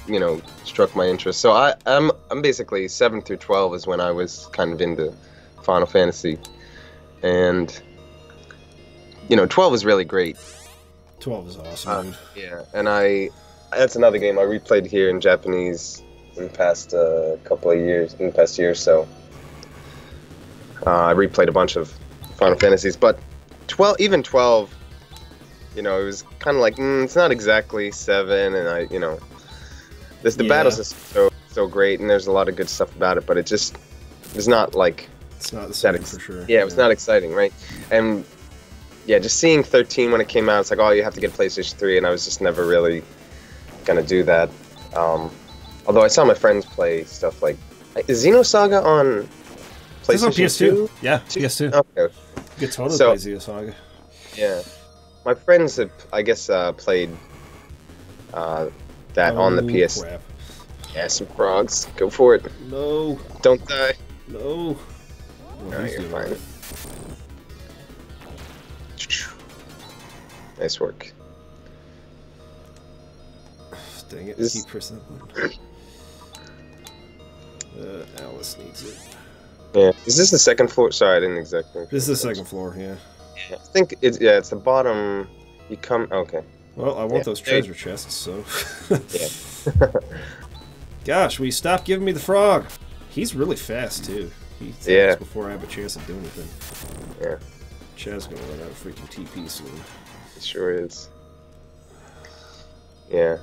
you know, struck my interest. So I'm basically 7 through 12 is when I was kind of into Final Fantasy, and you know, 12 is really great. 12 is awesome, dude. Yeah, and that's another game I replayed here in Japanese in the past couple of years, in the past year or so. I replayed a bunch of Final Fantasies, but 12, you know, it was kind of like, it's not exactly 7, and you know, the battles are so great, and there's a lot of good stuff about it, but it just is not like... It's not the same for sure. Yeah, it was not exciting, right? And yeah, just seeing 13 when it came out, it's like, oh, you have to get a PlayStation 3, and I was just never really gonna do that. Although I saw my friends play stuff like... Is Xenosaga on PlayStation 2? It's on PS2. Yeah, PS2. Okay. You could totally play Xenosaga. Yeah. My friends have, I guess, played that on the PS. Crap. Yeah, some frogs. Go for it. No. Don't die. No. No, you're fine. Nice work. Dang it, keep pressing that button. Alice needs it. Yeah. Is this the second floor? Sorry, I didn't exactly... This is the second floor, yeah. I think it's the bottom. You come... Okay. Well, I want those treasure chests, so... Yeah. Gosh, will you stop giving me the frog? He's really fast, too. He attacks before I have a chance to do anything. Yeah. Chad's gonna run out of freaking TP soon. It sure is. Yeah.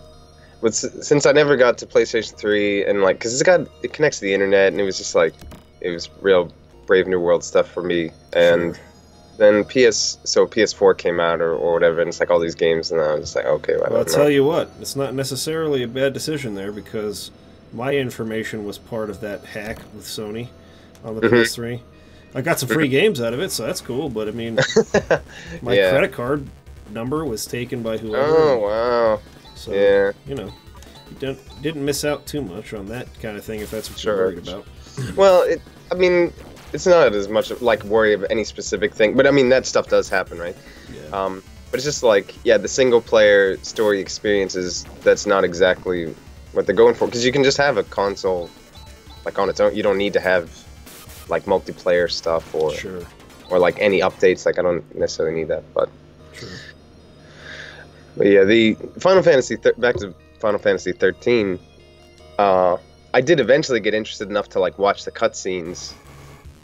But since I never got to PlayStation 3, and like, because it connects to the internet, and it was just like, it was real Brave New World stuff for me. And then PS4 came out or whatever, and it's like all these games, and I was just like, okay, well, I'll tell you what, it's not necessarily a bad decision there, because my information was part of that hack with Sony on the PS3. I got some free games out of it, so that's cool, but I mean, my credit card number was taken by whoever. Oh, wow. So, you know, you didn't miss out too much on that kind of thing if that's what you're worried about. Well, I mean, it's not as much like worry of any specific thing, but I mean, that stuff does happen, right? Yeah. But it's just like, yeah, the single-player story experiences, that's not exactly what they're going for, because you can just have a console, like, on its own. You don't need to have, like, multiplayer stuff or like, any updates. Like, I don't necessarily need that, but... But yeah, the Final Fantasy, back to Final Fantasy 13, I did eventually get interested enough to like watch the cutscenes,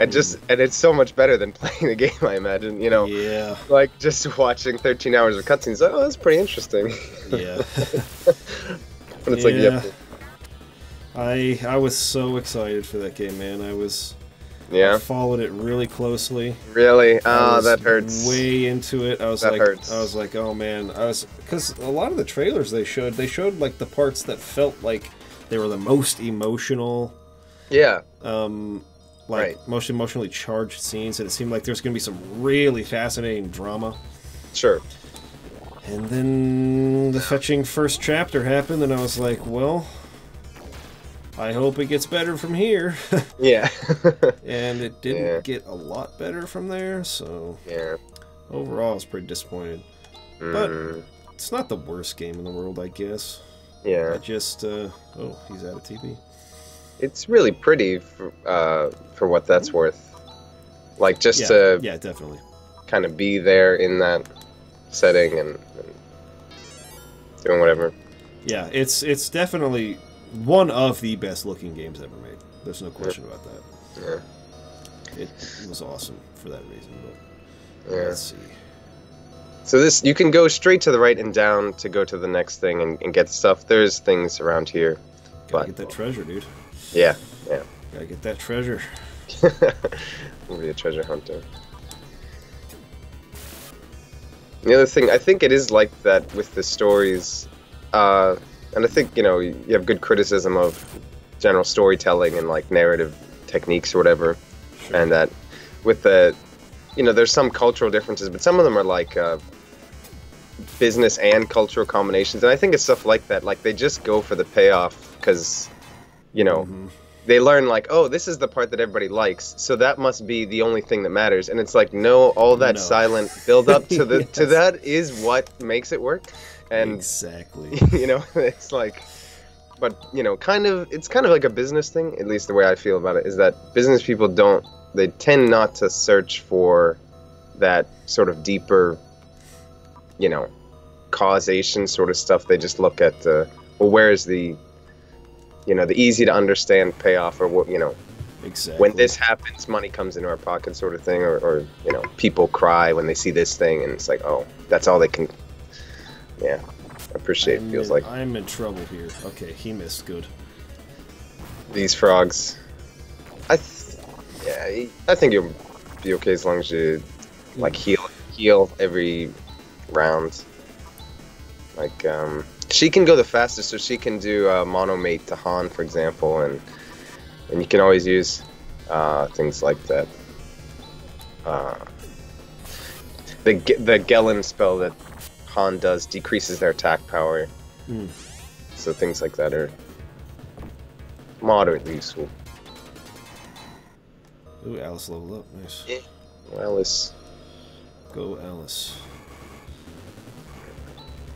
and it's so much better than playing the game, I imagine, you know? Yeah. Like, just watching 13 hours of cutscenes, oh, that's pretty interesting. Yeah. But it's like, yep. I was so excited for that game, man. I followed it really closely. Really? Oh, that hurts. Way into it. I was like, oh man, because a lot of the trailers they showed like the parts that felt like they were the most emotional. Yeah. Most emotionally charged scenes, and it seemed like there's going to be some really fascinating drama. Sure. And then the fetching first chapter happened, and I was like, well, I hope it gets better from here. Yeah. And it didn't get a lot better from there, so yeah. overall I was pretty disappointed. But it's not the worst game in the world, I guess. Yeah. I just oh, he's out of TP. It's really pretty for what that's worth. Like, just to yeah, definitely kind of be there in that setting and doing whatever. Yeah, it's definitely one of the best looking games ever made. There's no question about that. Yeah. It was awesome for that reason, but let's see. So this, you can go straight to the right and down to go to the next thing and get stuff. There's things around here. Gotta get that treasure, dude. Yeah. Gotta get that treasure. We'll be a treasure hunter. The other thing, I think it is like that with the stories, and I think, you know, you have good criticism of general storytelling and like narrative techniques or whatever, Sure. and that with the, you know, there's some cultural differences, but some of them are like business and cultural combinations, and I think it's stuff like that. Like, they just go for the payoff because, you know, they learn like, oh, this is the part that everybody likes, so that must be the only thing that matters. And it's like, no, all that silent build up to the to that is what makes it work. And exactly, you know, it's like, but you know, it's kind of like a business thing. At least the way I feel about it is that business people they tend not to search for that sort of deeper, you know, causation sort of stuff. They just look at well, where's the, you know, the easy to understand payoff, or what, you know, exactly. When this happens, money comes into our pocket, sort of thing, or you know, people cry when they see this thing, and it's like, oh, that's all they can. Yeah, appreciate. Feels like I'm in trouble here. Okay, he missed. Good. These frogs. I think you'll be okay as long as you like heal every round. Like, she can go the fastest, so she can do monomate to Han, for example, and you can always use things like that. The Gelen spell that Han does decreases their attack power, so things like that are moderately useful. Ooh, Alice leveled up. Nice. Yeah. Alice. Go, Alice.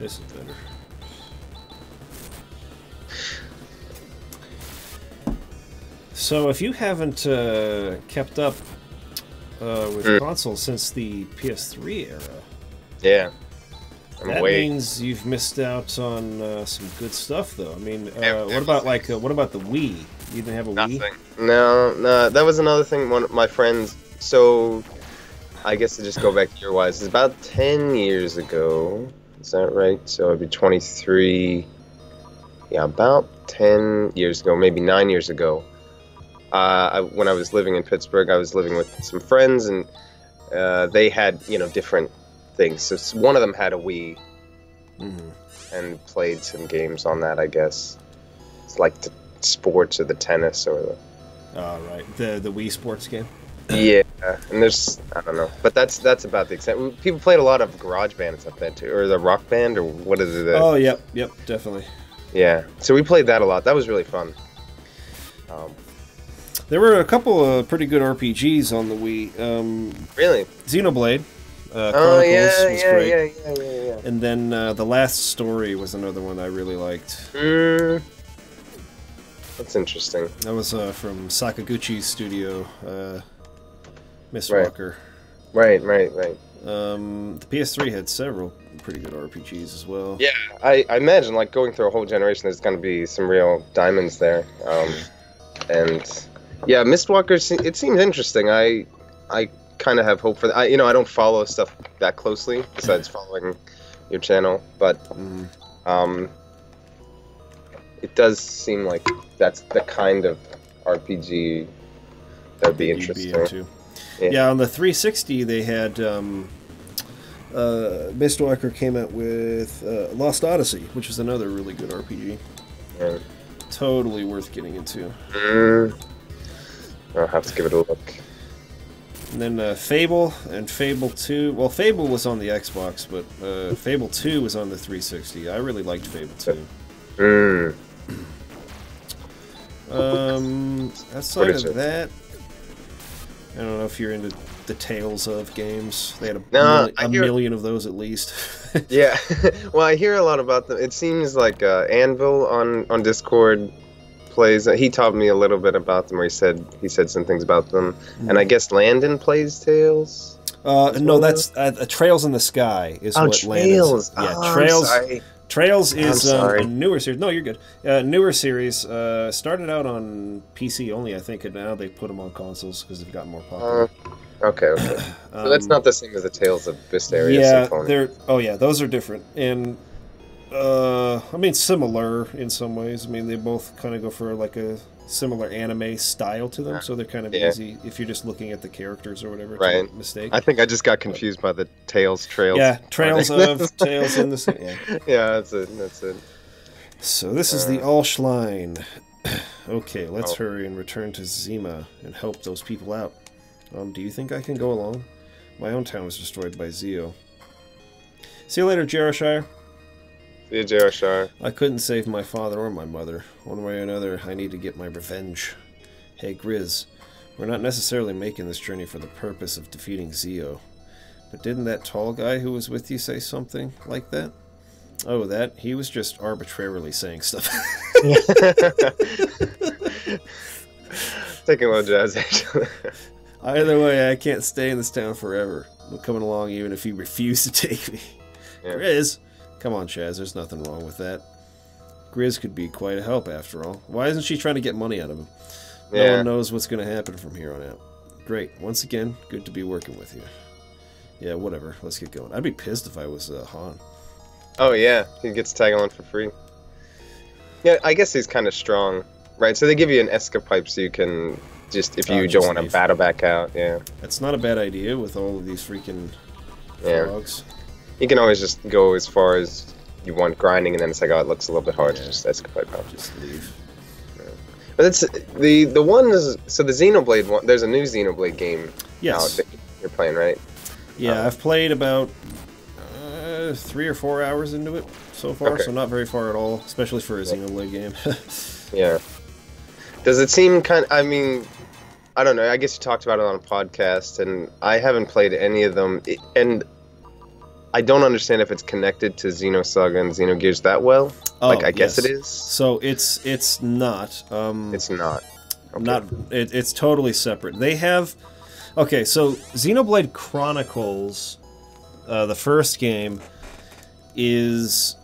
This is better. So, if you haven't kept up with consoles since the PS3 era, yeah, that means you've missed out on some good stuff, though. I mean, what about the Wii? You didn't have a Wii? Nothing. No, that was another thing. One of my friends. So, I guess to just go back year-wise, it's about 10 years ago. Is that right? So it'd be 23. Yeah, about 10 years ago, maybe 9 years ago. When I was living in Pittsburgh, I was living with some friends, and they had, you know, different things. So one of them had a Wii, and played some games on that, I guess. It's like the sports or the tennis or the... Oh, right. The Wii Sports game? Yeah, and there's, I don't know, but that's about the extent. People played a lot of Garage Band and stuff then too, or the Rock Band, or what is it? Oh, yep, definitely. Yeah, so we played that a lot. That was really fun. There were a couple of pretty good RPGs on the Wii. Really? Xenoblade. Oh, yeah, was great. Yeah. And then The Last Story was another one I really liked. That's interesting. That was from Sakaguchi's studio, Mistwalker. Right. The PS3 had several pretty good RPGs as well. Yeah, I imagine, like, going through a whole generation, there's going to be some real diamonds there. And yeah, Mistwalker, it seems interesting. I kind of have hope for that. I don't follow stuff that closely besides following your channel, but it does seem like that's the kind of RPG that'd be interesting. Yeah, on the 360 they had Mistwalker came out with Lost Odyssey, which is another really good RPG. Yeah. Totally worth getting into. I'll have to give it a look. And then Fable and Fable 2. Well, Fable was on the Xbox, but Fable 2 was on the 360. I really liked Fable 2. Outside of that, I don't know if you're into the Tales of games. They had a million of those at least. Yeah, well, I hear a lot about them. It seems like Anvil on Discord plays. He taught me a little bit about them, or he said some things about them. And I guess Landon plays Tales. No, that's Trails in the Sky is what Trails. Landon. Yeah, oh, Trails. I'm sorry. Trails is a newer series. No, you're good. Newer series. Started out on PC only, I think, and now they put them on consoles because they've gotten more popular. Okay. So that's not the same as the Tales of Vysteria. Yeah, Symphonia. those are different, and I mean similar in some ways. I mean they both kind of go for like a similar anime style to them, so they're kind of easy if you're just looking at the characters or whatever. It's a mistake. I think I just got confused by the Trails. Yeah, Trails of Tales in the Sea. Yeah, that's it. So this is the Alschlein. Okay, let's hurry and return to Zima and help those people out. Do you think I can go along? My own town was destroyed by Zeo. See you later, Jeroshire. See you, Jeroshire. I couldn't save my father or my mother. One way or another, I need to get my revenge. Hey, Grizz, we're not necessarily making this journey for the purpose of defeating Zeo. But didn't that tall guy who was with you say something like that? Oh, that? He was just arbitrarily saying stuff. Taking a little jazz, actually. Either way, I can't stay in this town forever. I'm coming along even if you refuse to take me. Yeah. Grizz! Come on, Chaz, there's nothing wrong with that. Grizz could be quite a help, after all. Why isn't she trying to get money out of him? No one knows what's going to happen from here on out. Great. Once again, good to be working with you. Yeah, whatever. Let's get going. I'd be pissed if I was Han. Oh, yeah. He gets to tag along for free. Yeah, I guess he's kind of strong. Right, so they give you an escapipe so you can... Just if you don't want to battle back out, That's not a bad idea with all of these freaking frogs. You can always just go as far as you want grinding, and then it's like, oh, it looks a little bit hard to just escape out. Just leave. Yeah. But it's the one is so the Xenoblade one. There's a new Xenoblade game out that you're playing, right? Yeah, I've played about 3 or 4 hours into it so far, so not very far at all, especially for a Xenoblade game. Yeah. Does it seem kind of, I mean, I don't know, I guess you talked about it on a podcast, and I haven't played any of them, and I don't understand if it's connected to Xenosaga and Xenogears that well. I guess it is. So it's not. It's not. Okay. It's totally separate. They have... Okay, so Xenoblade Chronicles, the first game, is...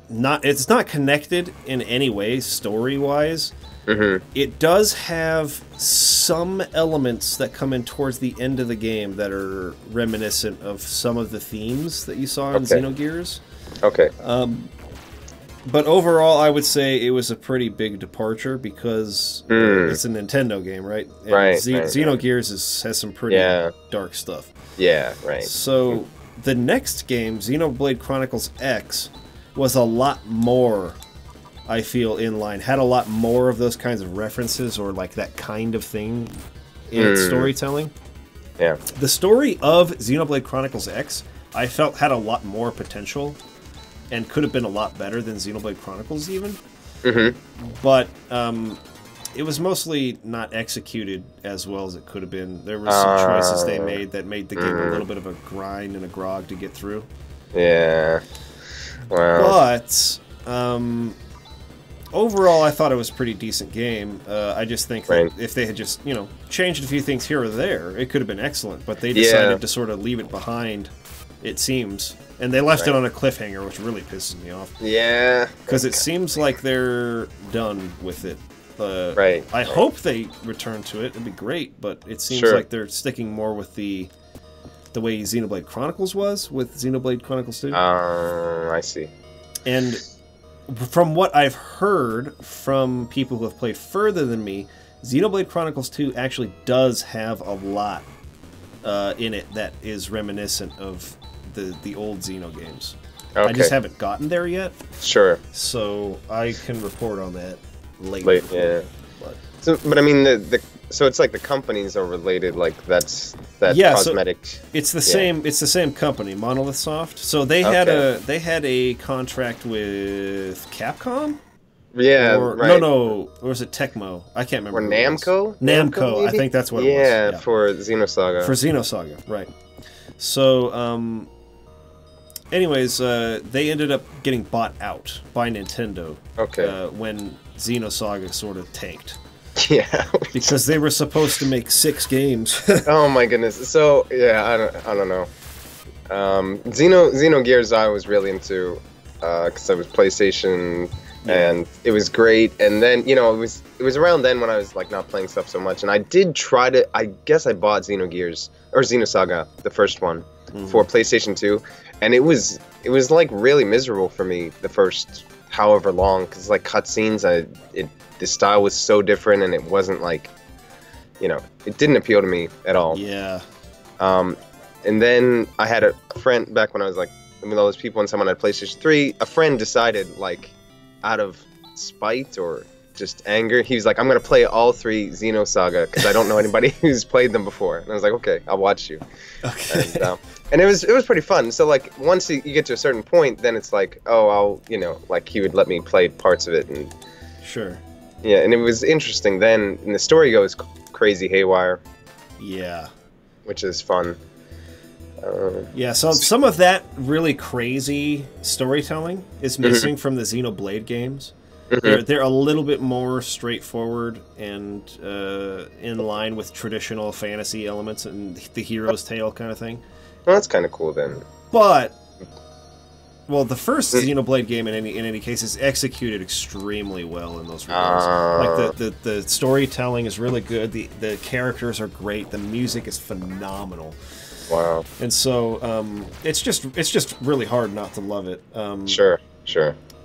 It's not connected in any way, story-wise. Mm-hmm. It does have some elements that come in towards the end of the game that are reminiscent of some of the themes that you saw in Xenogears. Okay. But overall, I would say it was a pretty big departure because it's a Nintendo game, right? And Xenogears has some pretty dark stuff. Yeah, right. So the next game, Xenoblade Chronicles X, was a lot more... I feel in line, had a lot more of those kinds of references or like that kind of thing in its storytelling. Yeah. The story of Xenoblade Chronicles X, I felt had a lot more potential and could have been a lot better than Xenoblade Chronicles even. Mm-hmm. But it was mostly not executed as well as it could have been. There were some choices they made that made the game a little bit of a grind and a grog to get through. Yeah. Wow. But... overall, I thought it was a pretty decent game. I just think that if they had just, changed a few things here or there, it could have been excellent. But they decided to sort of leave it behind, it seems. And they left it on a cliffhanger, which really pisses me off. Yeah. Because it seems like they're done with it. I hope they return to it. It'd be great. But it seems like they're sticking more with the way Xenoblade Chronicles was with Xenoblade Chronicles 2. I see. And... from what I've heard from people who have played further than me, Xenoblade Chronicles 2 actually does have a lot in it that is reminiscent of the old Xeno games. Okay. I just haven't gotten there yet. Sure. So I can report on that later. Yeah. But I mean, so it's like the companies are related, like that's cosmetic. So it's the same. It's the same company, Monolith Soft. So they had a contract with Capcom, Yeah, or right. no, or was it Tecmo? I can't remember. Or who it was. Namco? Namco, I maybe? think that's what it was. Yeah, for Xenosaga. For Xenosaga, right. So, anyways, they ended up getting bought out by Nintendo. Okay. When Xenosaga sort of tanked. Yeah. Because they were supposed to make 6 games. Oh my goodness. So yeah, I don't know. Xenogears I was really into, because I was PlayStation, and it was great. And then it was around then when I was like not playing stuff so much, and I did try to. I guess I bought Xenogears or Xenosaga, the first one, for PlayStation 2, and it was like really miserable for me the first however long, because like cutscenes, the style was so different, and it wasn't like, it didn't appeal to me at all. Yeah. And then I had a friend back when I was like, with all those people and someone had PlayStation 3, a friend decided, like, out of spite or just anger, he was like, I'm going to play all 3 Xenosaga, because I don't know anybody who's played them before. And I was like, okay, I'll watch you. Okay. And it was pretty fun. So, like, once you get to a certain point, then it's like, oh, like, he would let me play parts of it. And Sure. yeah, and it was interesting then, and the story goes crazy haywire. Yeah. Which is fun. Yeah, so some of that really crazy storytelling is missing from the Xenoblade games. They're a little bit more straightforward and in line with traditional fantasy elements and the hero's tale kind of thing. Well, that's kind of cool then. But, well, the first Xenoblade game in any case is executed extremely well in those regards. Like the storytelling is really good. The characters are great. The music is phenomenal. Wow. And so it's just really hard not to love it. Sure.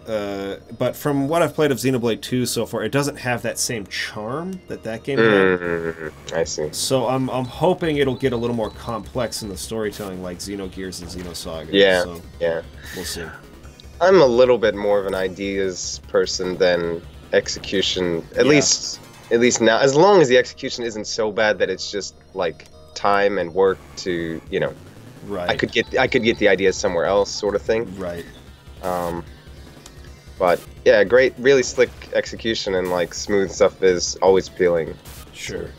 But from what I've played of Xenoblade 2 so far, it doesn't have that same charm that game had. I see. So I'm hoping it'll get a little more complex in the storytelling, like Xenogears and Xenosaga. Yeah. So Yeah. We'll see. I'm a little bit more of an ideas person than execution. At least now, as long as the execution isn't so bad that it's just like time and work to, Right. I could get the ideas somewhere else, sort of thing. Right. But yeah, great, really slick execution and like smooth stuff is always appealing. Sure.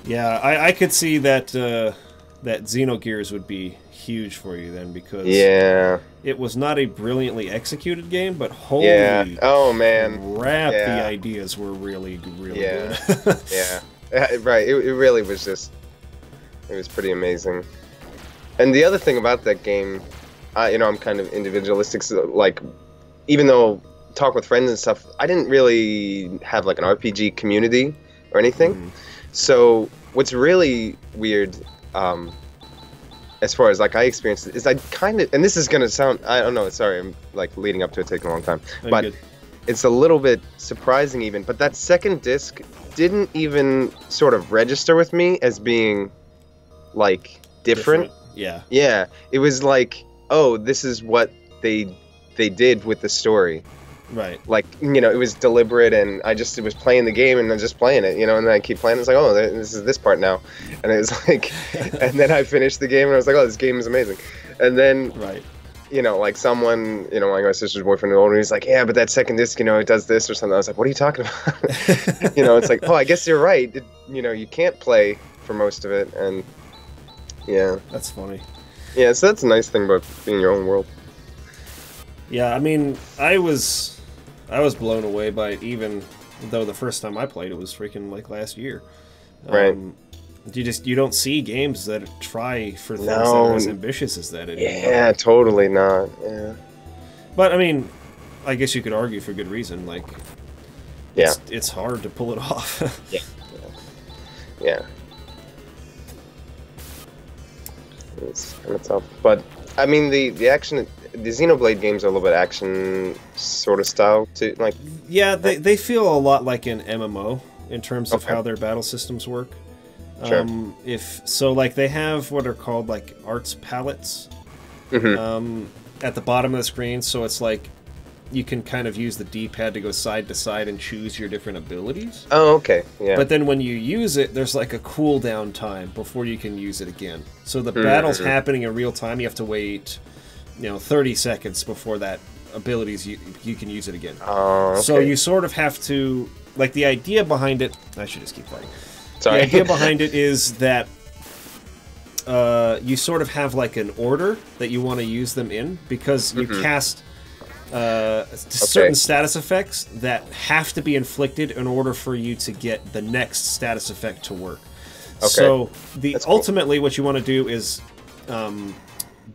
Yeah, I could see that that Xenogears would be huge for you then, because it was not a brilliantly executed game, but holy oh man, crap, the ideas were really good. Yeah, right. It really was just, it was pretty amazing. And the other thing about that game, I'm kind of individualistic, so like, even though talk with friends and stuff, I didn't really have like an RPG community or anything. So what's really weird, as far as like I experienced it, is I kind of, and this is gonna sound, I don't know, sorry, I'm like leading up to it taking a long time, but it's a little bit surprising even, but that second disc didn't even sort of register with me as being like different. Yeah, it was like, oh, this is what they did with the story. Right. Like, it was deliberate, and I just was playing the game and I'm just playing it, and then I keep playing it. It's like, oh, this is this part now. And it was like, and then I finished the game and I was like, oh, this game is amazing. And then, like someone, like my sister's boyfriend, older, he's like, yeah, but that second disc, it does this or something. I was like, what are you talking about? It's like, oh, I guess you're right. You can't play for most of it, and yeah. That's funny. Yeah, so that's a nice thing about being your own world. Yeah, I mean, I was blown away by it, even though the first time I played it was freaking like last year. Right. You don't see games that try for things that are as ambitious as that anymore. Yeah, totally not. Yeah. But I mean, I guess you could argue for good reason. Like, it's hard to pull it off. Yeah. It's kind of tough, but I mean the action. The Xenoblade games are a little bit action sort of style too, like. Yeah, they feel a lot like an MMO in terms of how their battle systems work. Sure. Like they have what are called like arts palettes at the bottom of the screen, so it's like you can kind of use the D-pad to go side to side and choose your different abilities. Oh, okay, yeah. But then when you use it, there's like a cooldown time before you can use it again. So the battle's happening in real time. You have to wait, 30 seconds before that abilities, you can use it again. Oh, okay. So you sort of have to, like, the idea behind it. I should just keep fighting. Sorry. The idea behind it is that you sort of have like an order that you want to use them in, because you cast certain status effects that have to be inflicted in order for you to get the next status effect to work. Okay. So ultimately what you want to do is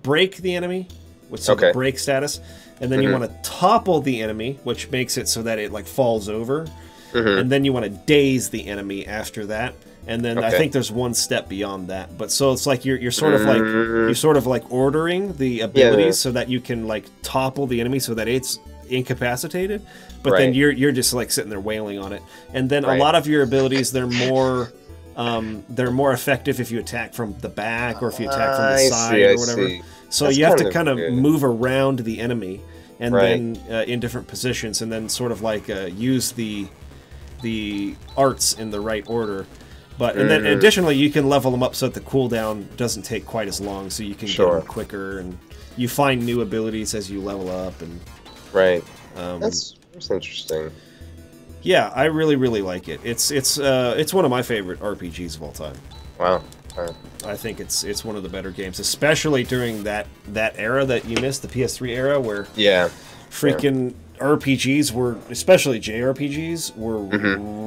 break the enemy, which is the break status, and then you want to topple the enemy, which makes it so that it like falls over, and then you want to daze the enemy after that. And then I think there's one step beyond that, but so it's like you're sort of like ordering the abilities so that you can like topple the enemy so that it's incapacitated, but then you're just like sitting there wailing on it. And then a lot of your abilities, they're more effective if you attack from the back or if you attack from the side or whatever. So you have to kind of move around the enemy and then in different positions, and then sort of like use the arts in the right order. But and then additionally, you can level them up so that the cooldown doesn't take quite as long, so you can get them quicker, and you find new abilities as you level up. And that's interesting. Yeah, I really like it. It's one of my favorite RPGs of all time. Wow. I think it's one of the better games, especially during that era that you missed, the PS3 era, where freaking RPGs were, especially JRPGs, were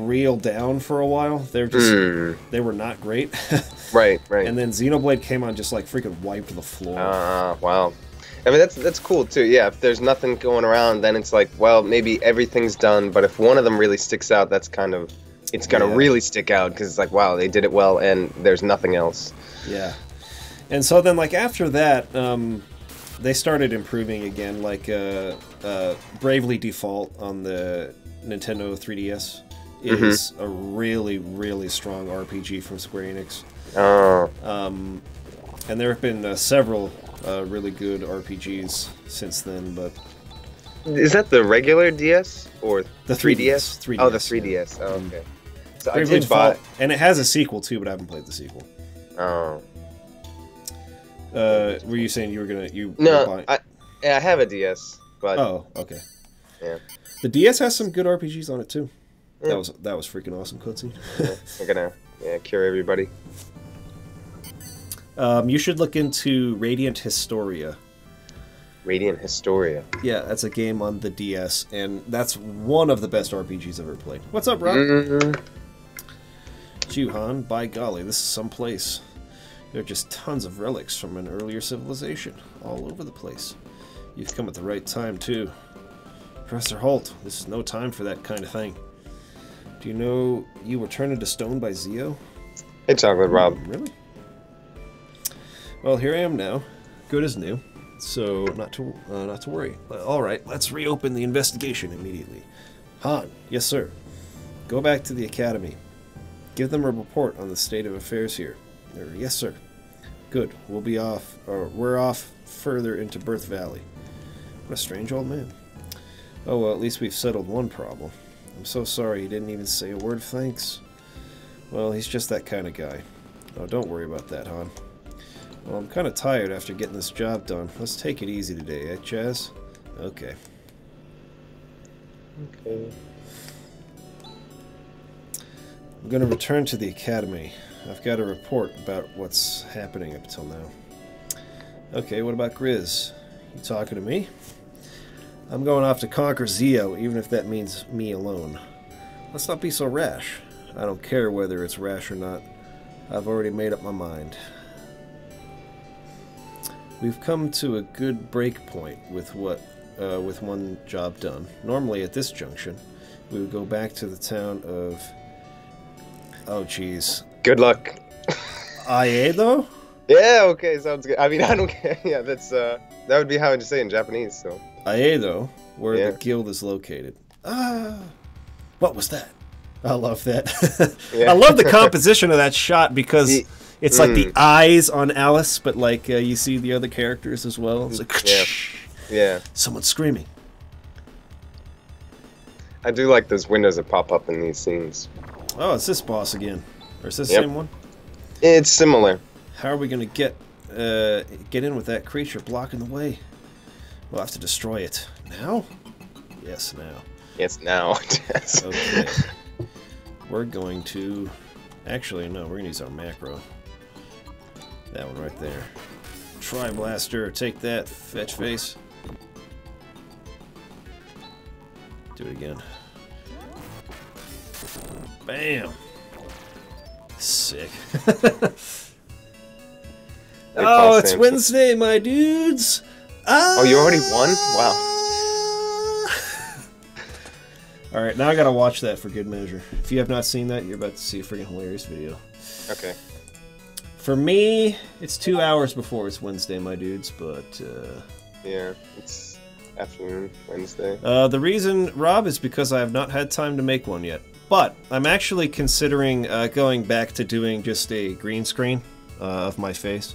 real down for a while. They're just they were not great. right. And then Xenoblade came on, just like freaking wiped the floor. Wow. I mean, that's cool too. Yeah, if there's nothing going around, then it's like, well, maybe everything's done. But if one of them really sticks out, that's kind of, it's gonna really stick out, because it's like, wow, they did it well, and there's nothing else. Yeah. And so then, like, after that, they started improving again, like Bravely Default on the Nintendo 3DS is a really strong RPG from Square Enix. And there have been several really good RPGs since then, but... Is that the regular DS or the 3DS? 3DS? Oh, the 3DS. Oh, okay. So Bravely Default, and it has a sequel too, but I haven't played the sequel. Oh. Were you saying you were gonna No, I have a DS, but okay. Yeah. The DS has some good RPGs on it too. Yeah. That was freaking awesome cutscene. We're gonna cure everybody. You should look into Radiant Historia. Radiant Historia. Yeah, that's a game on the DS, and that's one of the best RPGs I've ever played. What's up, Rob? Juhan, by golly, this is some place. There are just tons of relics from an earlier civilization, all over the place. You've come at the right time, too. Professor Holt, this is no time for that kind of thing. Do you know you were turned into stone by Zio? Hey, Chocolate Rob. Really? Well, here I am now, good as new, so not to worry. All right, let's reopen the investigation immediately. Han, yes, sir. Go back to the academy. Give them a report on the state of affairs here. Yes, sir. Good. We're off further into Birth Valley. What a strange old man. Oh, well, at least we've settled one problem. I'm so sorry he didn't even say a word of thanks. Well, he's just that kind of guy. Oh, don't worry about that, Han. Well, I'm kind of tired after getting this job done. Let's take it easy today, eh, Chaz? Okay. Okay. I'm going to return to the academy. I've got a report about what's happening up till now. Okay, what about Grizz? You talking to me? I'm going off to conquer Zio, even if that means me alone. Let's not be so rash. I don't care whether it's rash or not. I've already made up my mind. We've come to a good break point with one job done. Normally at this junction, we would go back to the town of... Oh, jeez. Good luck. Aedo? Yeah, okay, sounds good. I mean, I don't care. Yeah, that's that would be how I'd say in Japanese, so. Aedo, where the guild is located. What was that? I love that. I love the composition of that shot, because it's like the eyes on Alice, but like you see the other characters as well. It's like, someone's screaming. I do like those windows that pop up in these scenes. Oh, it's this boss again. Or is this the same one? It's similar. How are we going to get in with that creature blocking the way? We'll have to destroy it. Now? Yes, now. Yes, now. Okay. We're going to... Actually, no, we're going to use our macro. That one right there. Tri-blaster, take that, fetch face. Do it again. Bam! Sick. Oh, it's Wednesday, my dudes! Oh, you already won? Wow. Alright, now I gotta watch that for good measure. If you have not seen that, you're about to see a freaking hilarious video. Okay. For me, it's 2 hours before it's Wednesday, my dudes, but, yeah, it's afternoon, Wednesday. The reason, Rob, is because I have not had time to make one yet. But I'm actually considering going back to doing just a green screen of my face,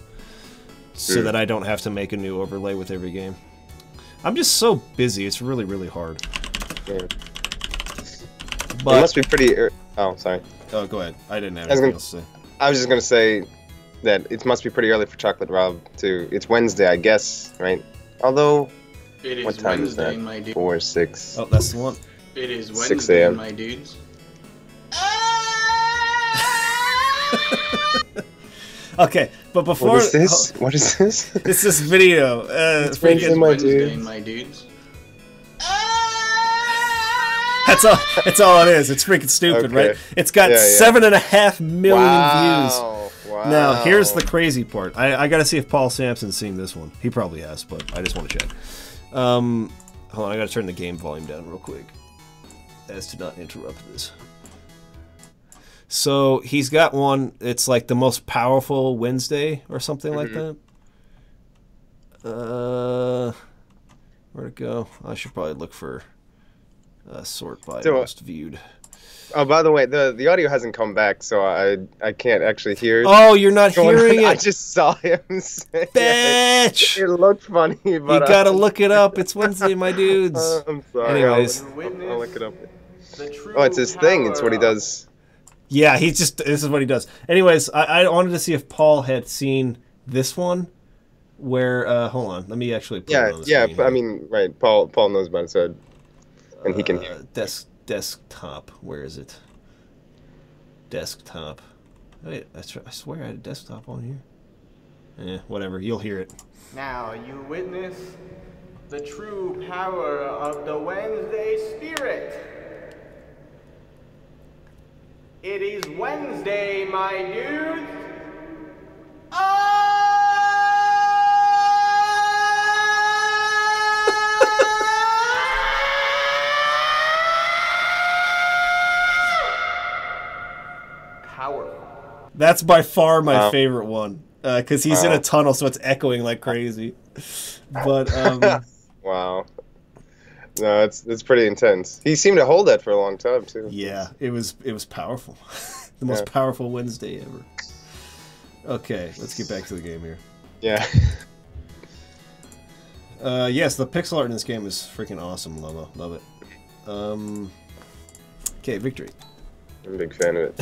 so that I don't have to make a new overlay with every game. I'm just so busy, it's really, really hard. Yeah. But, it must be pretty... Oh, sorry. Oh, go ahead. I didn't have anything else to say. I was just going to say that it must be pretty early for Chocolate Rob, too. It's Wednesday, I guess, right? Although... It is what time Wednesday, is that? my dude. 4, 6... Oh, that's the one. It is 6 Wednesday, a.m. my dudes. Okay, but before... What is this? What is this? This is video. It's Wednesday, my Wednesday, dudes. my dudes. That's all it is. It's freaking stupid, Okay. right? It's got Yeah, yeah. 7.5 million views. Wow. Now, here's the crazy part. I gotta see if Paul Sampson's seen this one. He probably has, but I just want to check. Hold on, I gotta turn the game volume down real quick, as to not interrupt this. So, he's got one, it's like the most powerful Wednesday, or something like that. Where'd it go? I should probably look for sort by most viewed. Oh, by the way, the audio hasn't come back, so I can't actually hear it. Oh, you're not hearing it? I just saw him say Bitch! it. It looked funny, but... You gotta look it up. It's Wednesday, my dudes. I'm sorry. Anyways. I'll look it up. Oh, it's his thing. It's what he does. Yeah, this is what he does. Anyways, I wanted to see if Paul had seen this one, where, hold on, let me actually put it on the screen. I mean, right, Paul knows about it, so, and he can hear. Desktop, where is it? Desktop. Wait, I swear I had a desktop on here. Whatever, you'll hear it. Now you witness the true power of the Wednesday spirit. It is Wednesday, my dudes. Powerful. That's by far my favorite one, because he's in a tunnel, so it's echoing like crazy. But wow. No, it's pretty intense. He seemed to hold that for a long time too. Yeah, it was powerful. The most powerful Wednesday ever. Okay, let's get back to the game here. Yeah. Yes, the pixel art in this game is freaking awesome. Love it. Okay, victory. I'm a big fan of it.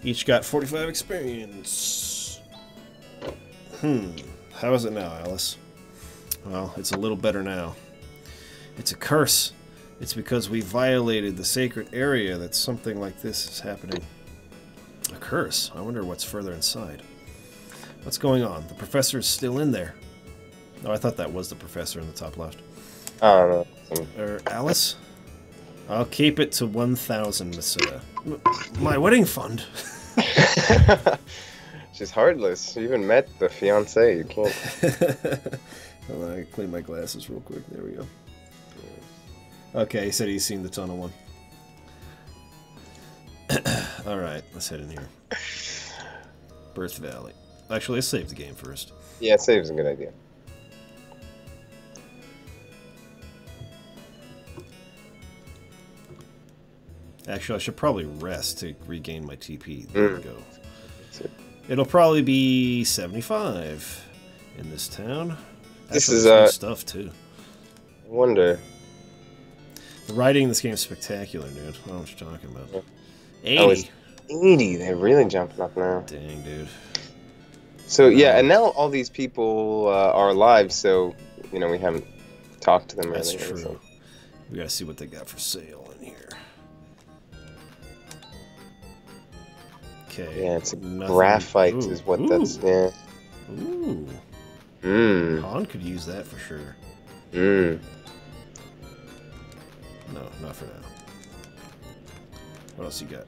Each got 45 experience. How is it now, Alice? Well, it's a little better now. It's a curse. It's because we violated the sacred area that something like this is happening. A curse? I wonder what's further inside. What's going on? The professor is still in there. Oh, I thought that was the professor in the top left. I don't know. Alice? I'll keep it to 1,000, Miss... my wedding fund. She's heartless. She even met the fiancé. You can't... Hold on, I can clean my glasses real quick. There we go. Okay, he said he's seen the tunnel one. Alright, let's head in here. Birth Valley. Actually, let's save the game first. Yeah, save's a good idea. Actually, I should probably rest to regain my TP. There we go. It'll probably be 75 in this town. This Actually, is there's good stuff too. I wonder. The writing in this game is spectacular, dude. I don't know what you're talking about. 80. Oh, it's 80. They're really jumping up now. Dang, dude. So yeah, and now all these people are alive. So you know we haven't talk to them. That's really, true. so. We gotta see what they got for sale in here. Okay. Yeah, it's a nothing. graphite Ooh, is what ooh. that's. Yeah. Ooh. Mmm. Han could use that for sure. Mmm. No, not for now. What else you got?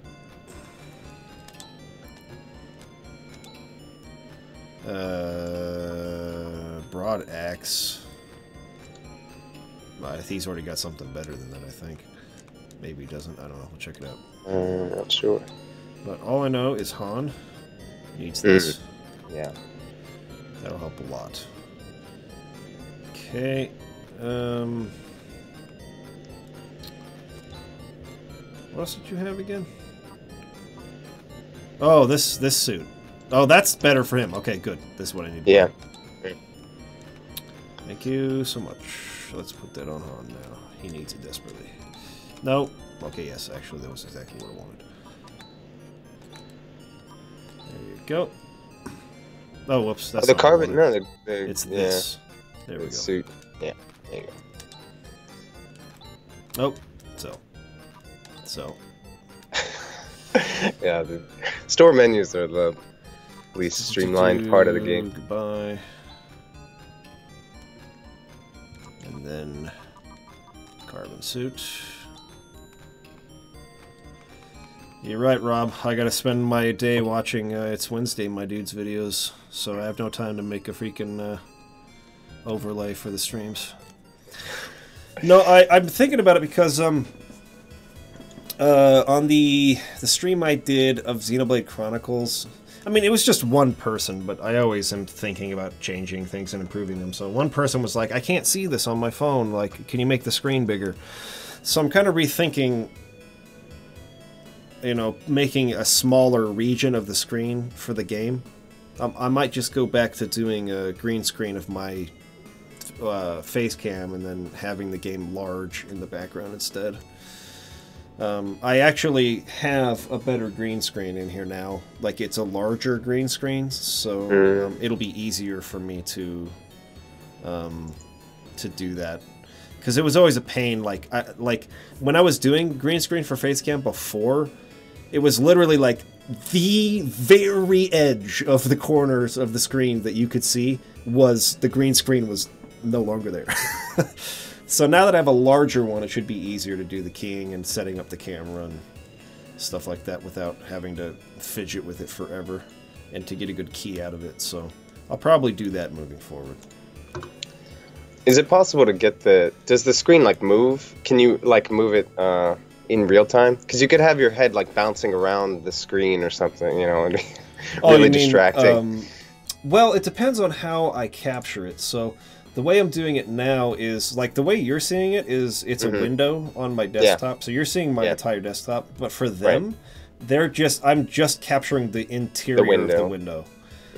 Broad axe. I think he's already got something better than that, I think. Maybe he doesn't. I don't know. We'll check it out. Not sure. But all I know is Han needs this. Yeah. That'll help a lot. Okay. What else did you have again? Oh, this suit. Oh, that's better for him. Okay, good. This is what I need. Yeah. Thank you so much. Let's put that on Han now. He needs it desperately. No. Okay, yes, actually, that was exactly what I wanted. There you go. Oh, whoops. That's the not what I carbon. wanted. No, It's this. There we go. Suit. Yeah. There you Oh, go. so. Yeah, the store menus are the least streamlined part of the game. Goodbye. And then carbon suit. You're right, Rob. I gotta spend my day watching It's Wednesday, my dude's videos, so I have no time to make a freaking overlay for the streams. No, I'm thinking about it because on the stream I did of Xenoblade Chronicles, I mean, it was just one person, but I always am thinking about changing things and improving them. So one person was like, I can't see this on my phone. Like, can you make the screen bigger? So I'm kind of rethinking, you know, making a smaller region of the screen for the game. I might just go back to doing a green screen of my face cam and then having the game large in the background instead. I actually have a better green screen in here now. Like, it's a larger green screen, so it'll be easier for me to do that. Because it was always a pain. Like when I was doing green screen for Facecam before, it was literally like the very edge of the corners of the screen that you could see was the green screen was no longer there. So now that I have a larger one, it should be easier to do the keying and setting up the camera and stuff like that without having to fidget with it forever and to get a good key out of it. So I'll probably do that moving forward. Is it possible to get does the screen like move? Can you like move it in real time? Because you could have your head like bouncing around the screen or something, you know, and really distracting. Well, it depends on how I capture it. So the way I'm doing it now is, like, the way you're seeing it is it's a window on my desktop. Yeah. So you're seeing my entire desktop. But for them, I'm just capturing the interior of the window.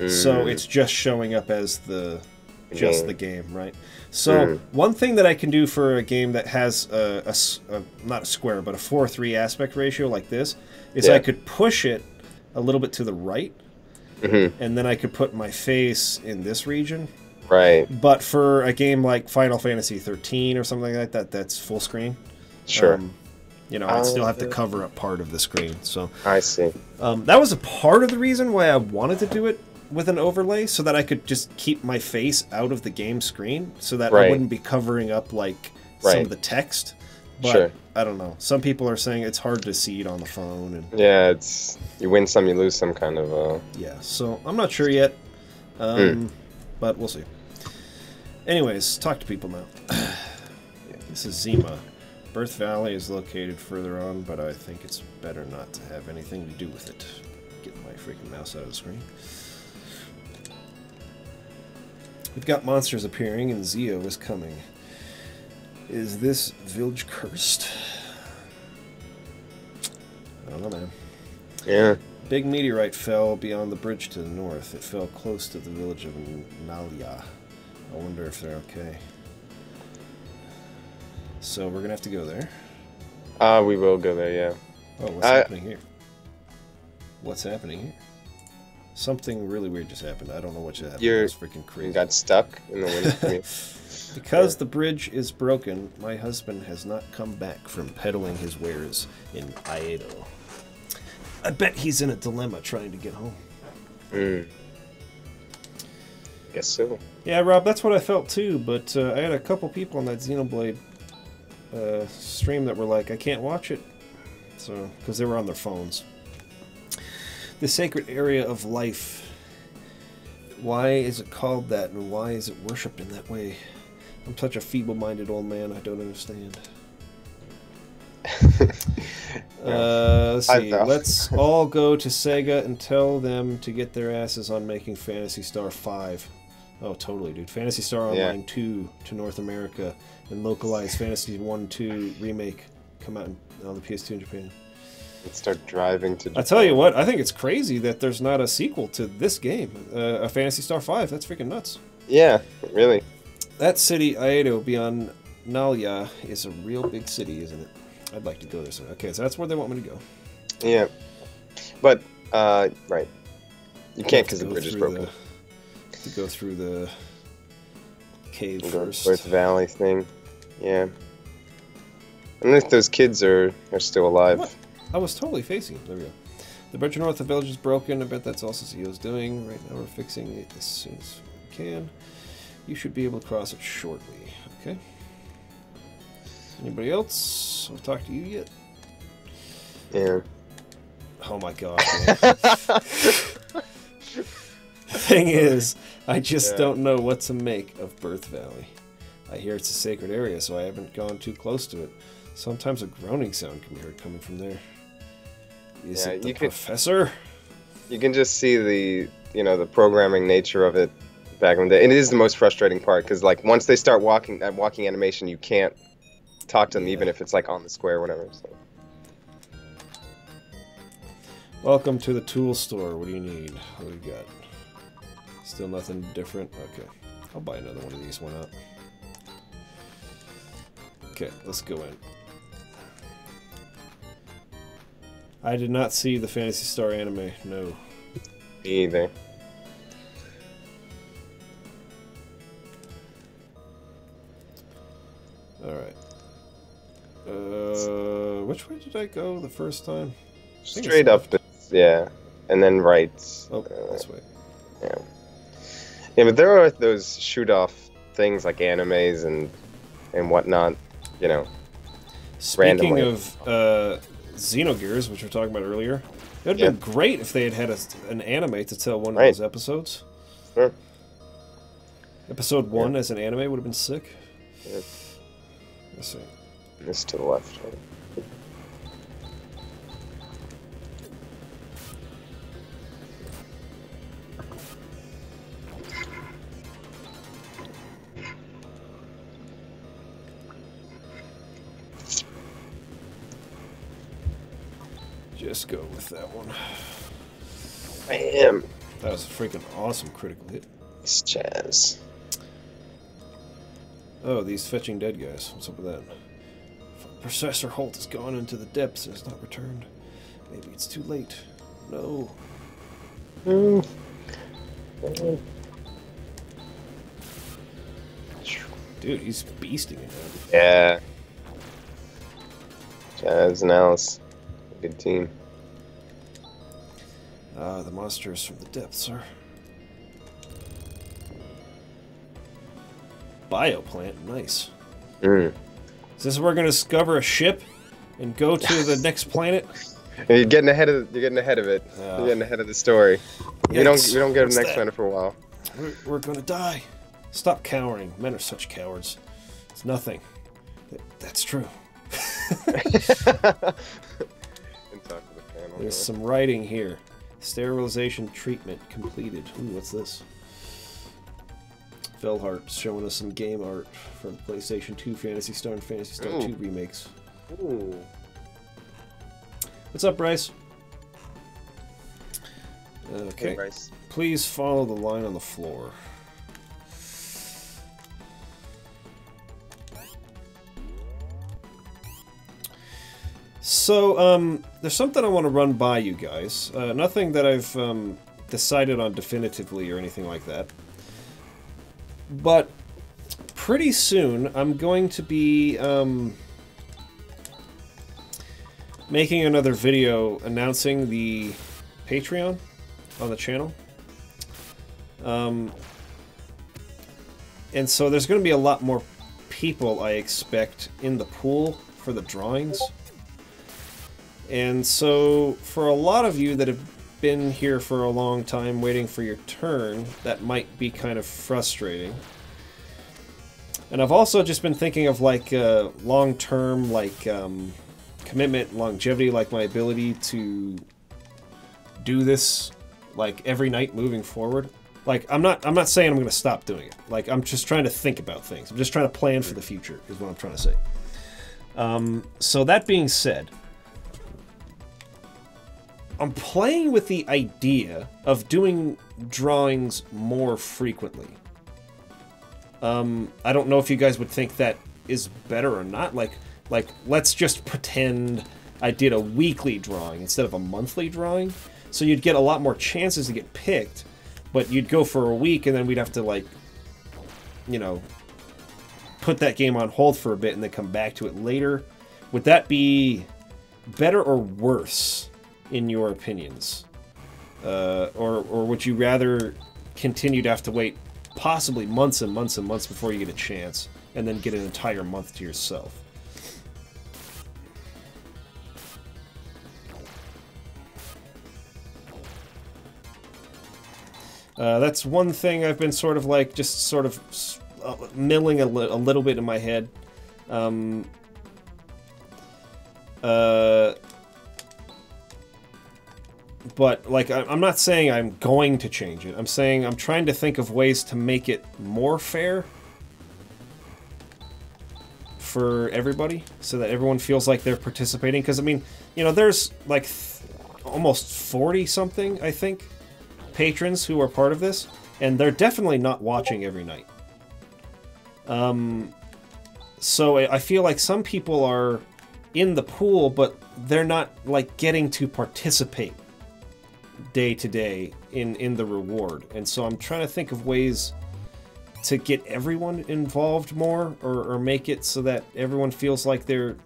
So it's just showing up as the game, right? So one thing that I can do for a game that has not a square, but a 4:3 aspect ratio like this, is I could push it a little bit to the right, and then I could put my face in this region. Right. But for a game like Final Fantasy 13 or something like that, that's full screen. Sure. You know, I'd still have to cover up part of the screen. So I see. That was a part of the reason why I wanted to do it with an overlay, so that I could just keep my face out of the game screen, so that I wouldn't be covering up like some of the text. But I don't know. Some people are saying it's hard to see it on the phone. And yeah, it's you win some, you lose some kind of. Yeah. So I'm not sure yet, but we'll see. Anyways, talk to people now. This is Zima. Birth Valley is located further on, but I think it's better not to have anything to do with it. Get my freaking mouse out of the screen. We've got monsters appearing, and Zio is coming. Is this village cursed? I don't know, man. Yeah. Big meteorite fell beyond the bridge to the north. It fell close to the village of Nalia. I wonder if they're okay. So we're gonna have to go there. We will go there, yeah. Oh, what's happening here? What's happening here? Something really weird just happened. I don't know what just happened. You're it's freaking crazy. You got stuck in the wind. Because the bridge is broken, my husband has not come back from peddling his wares in Aedo. I bet he's in a dilemma trying to get home. Guess so. Yeah, Rob, that's what I felt too, but I had a couple people on that Xenoblade stream that were like, I can't watch it, so because they were on their phones. The sacred area of life. Why is it called that, and why is it worshipped in that way? I'm such a feeble-minded old man, I don't understand. Let's see. Let's all go to Sega and tell them to get their asses on making Phantasy Star 5. Oh, totally, dude. Phantasy Star Online 2 to North America and localize Fantasy 1 2 remake come out on the PS2 in Japan. Let's start driving to Japan. I tell you what, I think it's crazy that there's not a sequel to this game, a Phantasy Star 5. That's freaking nuts. Yeah, really. That city, Aedo, beyond Nalya, is a real big city, isn't it? I'd like to go there. Okay, so that's where they want me to go. Yeah. But, right. You can't because the bridge is broken. To go through the cave first. Birth Valley thing. Yeah. I don't know if those kids are still alive. What? I was totally facing it. There we go. The bridge north of the village is broken. I bet that's all CCO's doing. Right now we're fixing it as soon as we can. You should be able to cross it shortly. Okay. Anybody else? I'll talk to you yet? Yeah. Oh my god. Thing is, I just don't know what to make of Birth Valley. I hear it's a sacred area, so I haven't gone too close to it. Sometimes a groaning sound can be heard coming from there. Is it the professor? You can just see the programming nature of it back in the day. And it is the most frustrating part, because like once they start walking animation, you can't talk to them even if it's like on the square or whatever. So. Welcome to the tool store. What do you need? What do you got? Still nothing different? Okay. I'll buy another one of these. Why not? Okay, let's go in. I did not see the Phantasy Star anime. No. Me either. Alright. Which way did I go the first time? Straight up, yeah. And then right. Oh, this way. Yeah. Yeah, but there are those shoot-off things like animes and whatnot, you know. Speaking randomly. of Xenogears, which we were talking about earlier, it would have been great if they had had an anime to tell one of those episodes. Sure. Episode 1 as an anime would have been sick. Yeah. Let's see. This to the left. Right? Just go with that one. I am. That was a freaking awesome critical hit. It's Chaz. Oh, these fetching dead guys. What's up with that? Professor Holt has gone into the depths and has not returned. Maybe it's too late. No. Mm. Dude, he's beasting it. Yeah. Chaz and Alice. Good team. The monsters from the depths, sir. Bioplant, nice. Mm. Is this where we're gonna discover a ship and go to the next planet? You're getting ahead of it. You're getting ahead of the story. We don't get to the next planet for a while. We're gonna die. Stop cowering. Men are such cowards. It's nothing. That's true. There's some writing here. Sterilization treatment completed. Ooh, what's this? Velhart's showing us some game art from PlayStation 2, Phantasy Star, and Phantasy Star 2 remakes. Ooh. What's up, Bryce? Okay. Hey, Bryce. Please follow the line on the floor. So, there's something I want to run by you guys. Nothing that I've decided on definitively or anything like that. But pretty soon, I'm going to be making another video announcing the Patreon on the channel. And so there's going to be a lot more people, I expect, in the pool for the drawings. And so for a lot of you that have been here for a long time waiting for your turn, that might be kind of frustrating. And I've also just been thinking of like long-term like commitment, longevity, like my ability to do this like every night moving forward. Like I'm not saying I'm going to stop doing it. Like I'm just trying to think about things. I'm just trying to plan for the future is what I'm trying to say. So that being said, I'm playing with the idea of doing drawings more frequently. I don't know if you guys would think that is better or not. Like let's just pretend I did a weekly drawing instead of a monthly drawing. So you'd get a lot more chances to get picked, but you'd go for a week and then we'd have to, like, you know, put that game on hold for a bit and then come back to it later. Would that be better or worse, in your opinions? Or would you rather continue to have to wait possibly months and months and months before you get a chance, and then get an entire month to yourself? That's one thing I've been sort of like, just sort of milling a little bit in my head. But, like, I'm not saying I'm going to change it. I'm saying I'm trying to think of ways to make it more fair for everybody, so that everyone feels like they're participating. Because, I mean, you know, there's, like, almost 40-something, I think, patrons who are part of this, and they're definitely not watching every night. So I feel like some people are in the pool, but they're not, like, getting to participate day to day in the reward. And so I'm trying to think of ways to get everyone involved more, or make it so that everyone feels like they're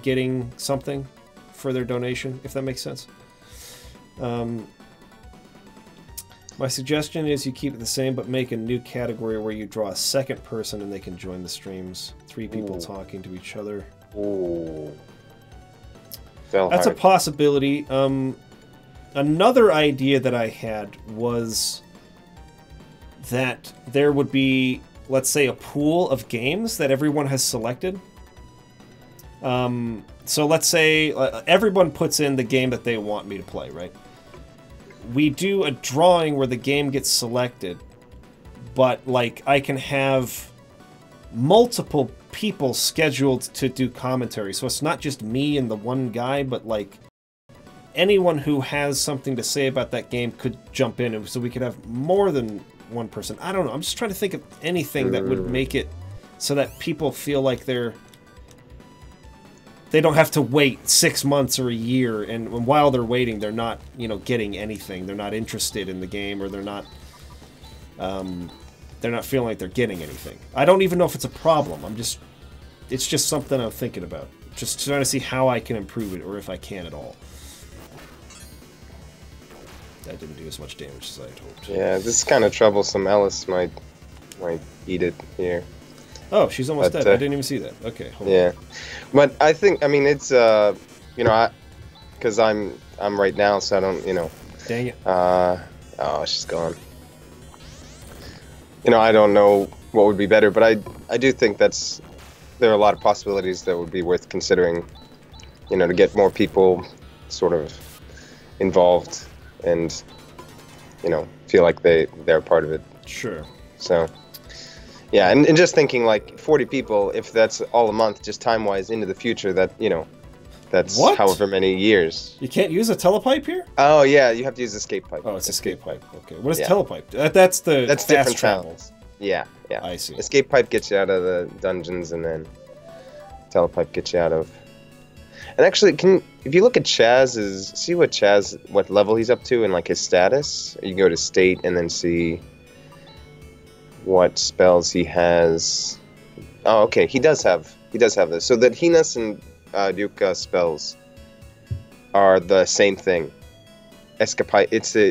getting something for their donation, if that makes sense. My suggestion is you keep it the same, but make a new category where you draw a second person and they can join the streams. 3 people talking to each other. Ooh. That's a possibility. Another idea that I had was that there would be, let's say, a pool of games that everyone has selected. So let's say everyone puts in the game that they want me to play, right? We do a drawing where the game gets selected, but, like, I can have multiple people scheduled to do commentary. So it's not just me and the one guy, but, like, anyone who has something to say about that game could jump in, so we could have more than one person. I don't know. I'm just trying to think of anything that would make it so that people feel like they don't have to wait 6 months or a year, and while they're waiting, they're not, you know, getting anything. They're not interested in the game, or they're not feeling like they're getting anything. I don't even know if it's a problem. It's just something I'm thinking about. Just trying to see how I can improve it, or if I can at all. That didn't do as much damage as I had hoped. Yeah, this is kind of troublesome. Alice might eat it here. Oh, she's almost dead. I didn't even see that. Okay, hold on. But I think, I mean, it's you know, because I'm right now, so I don't, you know. Dang it. Oh, she's gone. You know, I don't know what would be better, but I do think there are a lot of possibilities that would be worth considering, you know, to get more people sort of involved and, you know, feel like they're part of it. Sure. So, yeah, and just thinking, like, 40 people, if that's all a month, just time-wise into the future, that, you know, that's what? However many years. You can't use a telepipe here? Oh, yeah, you have to use escape pipe. Oh, it's escape pipe. Okay. What is telepipe? That's fast different travel. travels. Yeah. I see. Escape pipe gets you out of the dungeons, and then telepipe gets you out of... And actually, if you look at Chaz's... See what level he's up to and, like, his status? You go to state and then see what spells he has. Oh, okay. He does have this. So that Hinas and Ryuka spells are the same thing. Escape.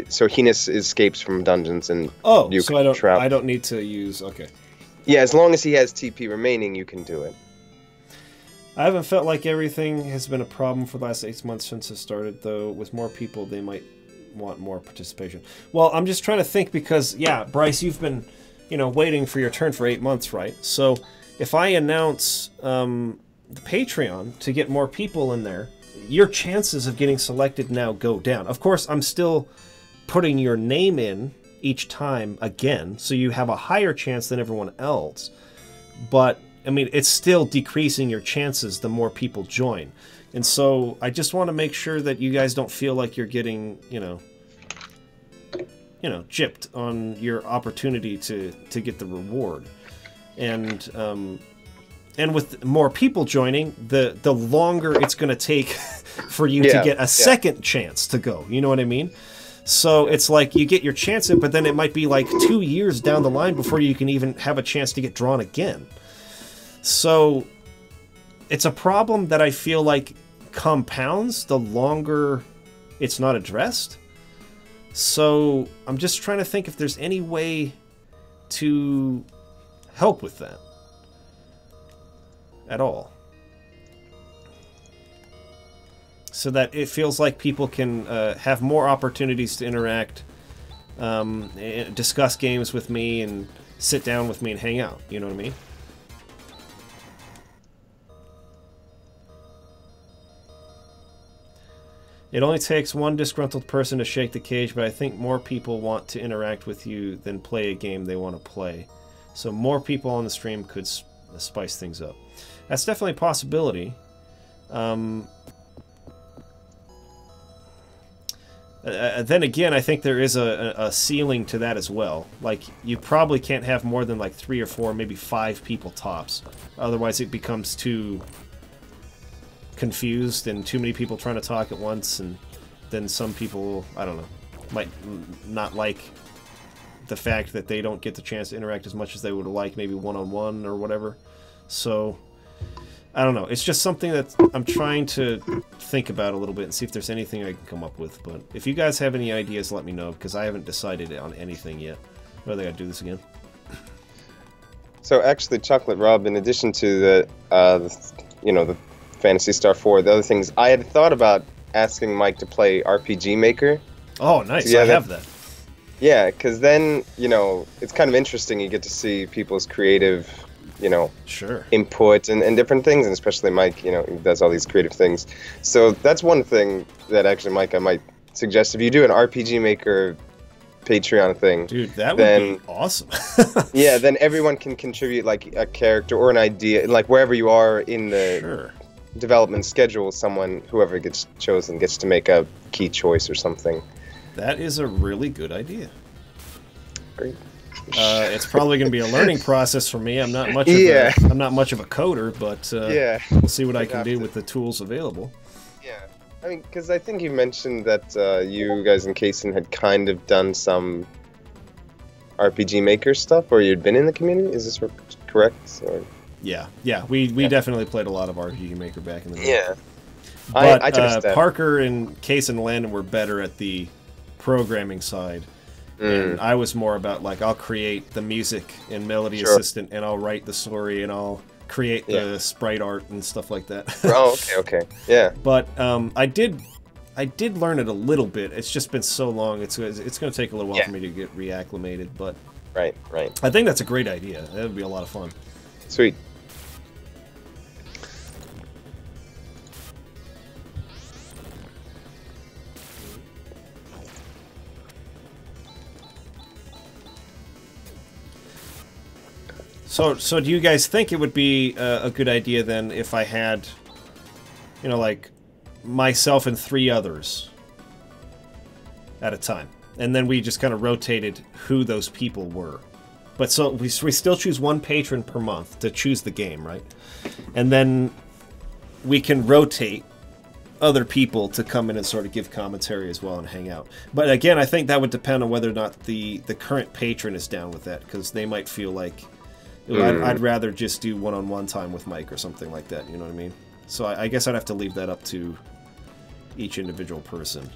So Hinas escapes from dungeons and Ryuka so I don't need to use. Okay. Yeah, as long as he has TP remaining, you can do it. I haven't felt like everything has been a problem for the last 8 months since it started, though. With more people, they might want more participation. Well, I'm just trying to think because, yeah, Bryce, you've been, waiting for your turn for 8 months, right? So if I announce the Patreon to get more people in there, your chances of getting selected now go down. Of course, I'm still putting your name in each time again, so you have a higher chance than everyone else. But, I mean, it's still decreasing your chances the more people join. And so I just want to make sure that you guys don't feel like you're getting, gypped on your opportunity to get the reward. And with more people joining, the longer it's going to take for you to get a second chance to go. You know what I mean? So it's like you get your chance in, but then it might be like 2 years down the line before you can even have a chance to get drawn again. So it's a problem that I feel like compounds the longer it's not addressed. So I'm just trying to think if there's any way to help with that at all, so that it feels like people can have more opportunities to interact, discuss games with me, and sit down with me and hang out. You know what I mean? It only takes one disgruntled person to shake the cage, but I think more people want to interact with you than play a game they want to play. So more people on the stream could spice things up. That's definitely a possibility. Then again, I think there is a ceiling to that as well. Like, you probably can't have more than like 3 or 4, maybe 5 people tops. Otherwise it becomes too confused and too many people trying to talk at once, and then some people, I don't know, might not like the fact that they don't get the chance to interact as much as they would like, maybe one-on-one or whatever. So I don't know. It's just something that I'm trying to think about a little bit and see if there's anything I can come up with. But if you guys have any ideas, let me know, because I haven't decided on anything yet. Oh, they gotta do this again. So actually, Chocolate Rob, in addition to the Phantasy Star 4, the other things, I had thought about asking Mike to play RPG Maker. Oh, nice. I have that. Yeah, because then, it's kind of interesting. You get to see people's creative, sure, input and different things, and especially Mike, he does all these creative things. So that's one thing that actually, Mike, I might suggest. If you do an RPG Maker Patreon thing, dude, that would be awesome. Yeah, then everyone can contribute like a character or an idea, like wherever you are in the development schedule, whoever gets chosen gets to make a key choice or something. That is a really good idea. Great. It's probably going to be a learning process for me. I'm not much of a coder, but we'll see what I can do with the tools available. Yeah, I mean, because I think you mentioned that you guys in Kaysen had kind of done some RPG Maker stuff, or you'd been in the community. Is this correct? Or? Yeah, we definitely played a lot of RPG Maker back in the day. Yeah, but I took a step. Parker and Case and Landon were better at the programming side, and I was more about, like, I'll create the music and melody assistant, and I'll write the story, and I'll create the sprite art and stuff like that. Oh, okay, yeah. But I did learn it a little bit. It's just been so long. It's going to take a little while for me to get reacclimated. But right. I think that's a great idea. That would be a lot of fun. Sweet. So do you guys think it would be a good idea then if I had, like, myself and 3 others at a time, and then we just kind of rotated who those people were? But so we still choose 1 patron per month to choose the game, right? And then we can rotate other people to come in and sort of give commentary as well and hang out. But again, I think that would depend on whether or not the current patron is down with that, because they might feel like, I'd rather just do one-on-one time with Mike or something like that, you know what I mean? So I guess I'd have to leave that up to each individual person.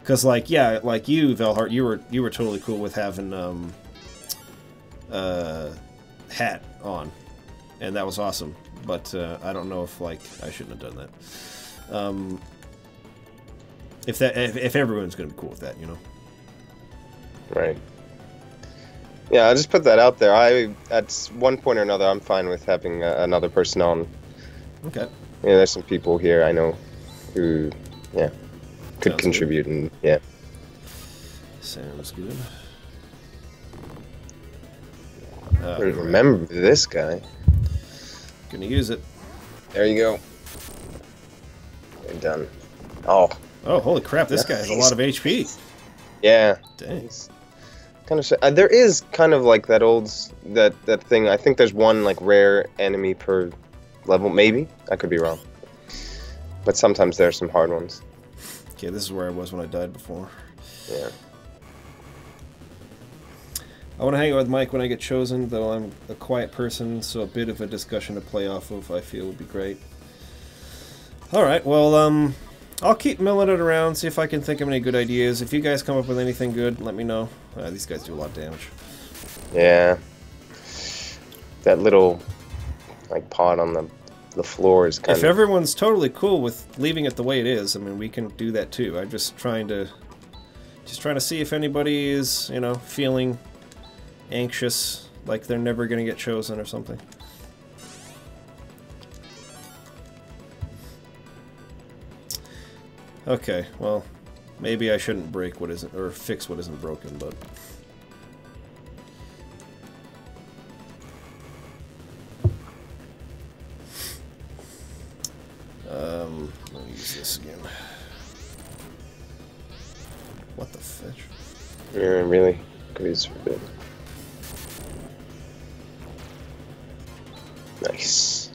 Because, like, yeah, like you, Velhart, you were totally cool with having Hat on, and that was awesome. But I don't know if, like, I shouldn't have done that. If everyone's going to be cool with that, you know. Right. Yeah, I'll just put that out there. At one point or another, I'm fine with having another person on. Okay. Yeah, there's some people here I know who, yeah, could Sounds contribute, good. and yeah. Sounds good. Remember this guy. Gonna use it. There you go. You're done. Oh. Oh, holy crap! This guy has a lot of HP. Yeah. Dang. Kind of. There is kind of like that old that thing. I think there's one like rare enemy per level. Maybe I could be wrong. But sometimes there are some hard ones. Okay, this is where I was when I died before. Yeah. I want to hang out with Mike when I get chosen, though I'm a quiet person, so a bit of a discussion to play off of I feel would be great. Alright, well, I'll keep milling it around, see if I can think of any good ideas. If you guys come up with anything good, let me know. These guys do a lot of damage. Yeah. That little, like, pot on the floor is kind of... If everyone's totally cool with leaving it the way it is, I mean, we can do that too. I'm just trying to see if anybody is, you know, feeling anxious, like they're never going to get chosen or something. Okay, well, maybe I shouldn't break what isn't, or fix what isn't broken, but... let me use this again. What the fetch? Yeah, really? Grease forbidden. Nice.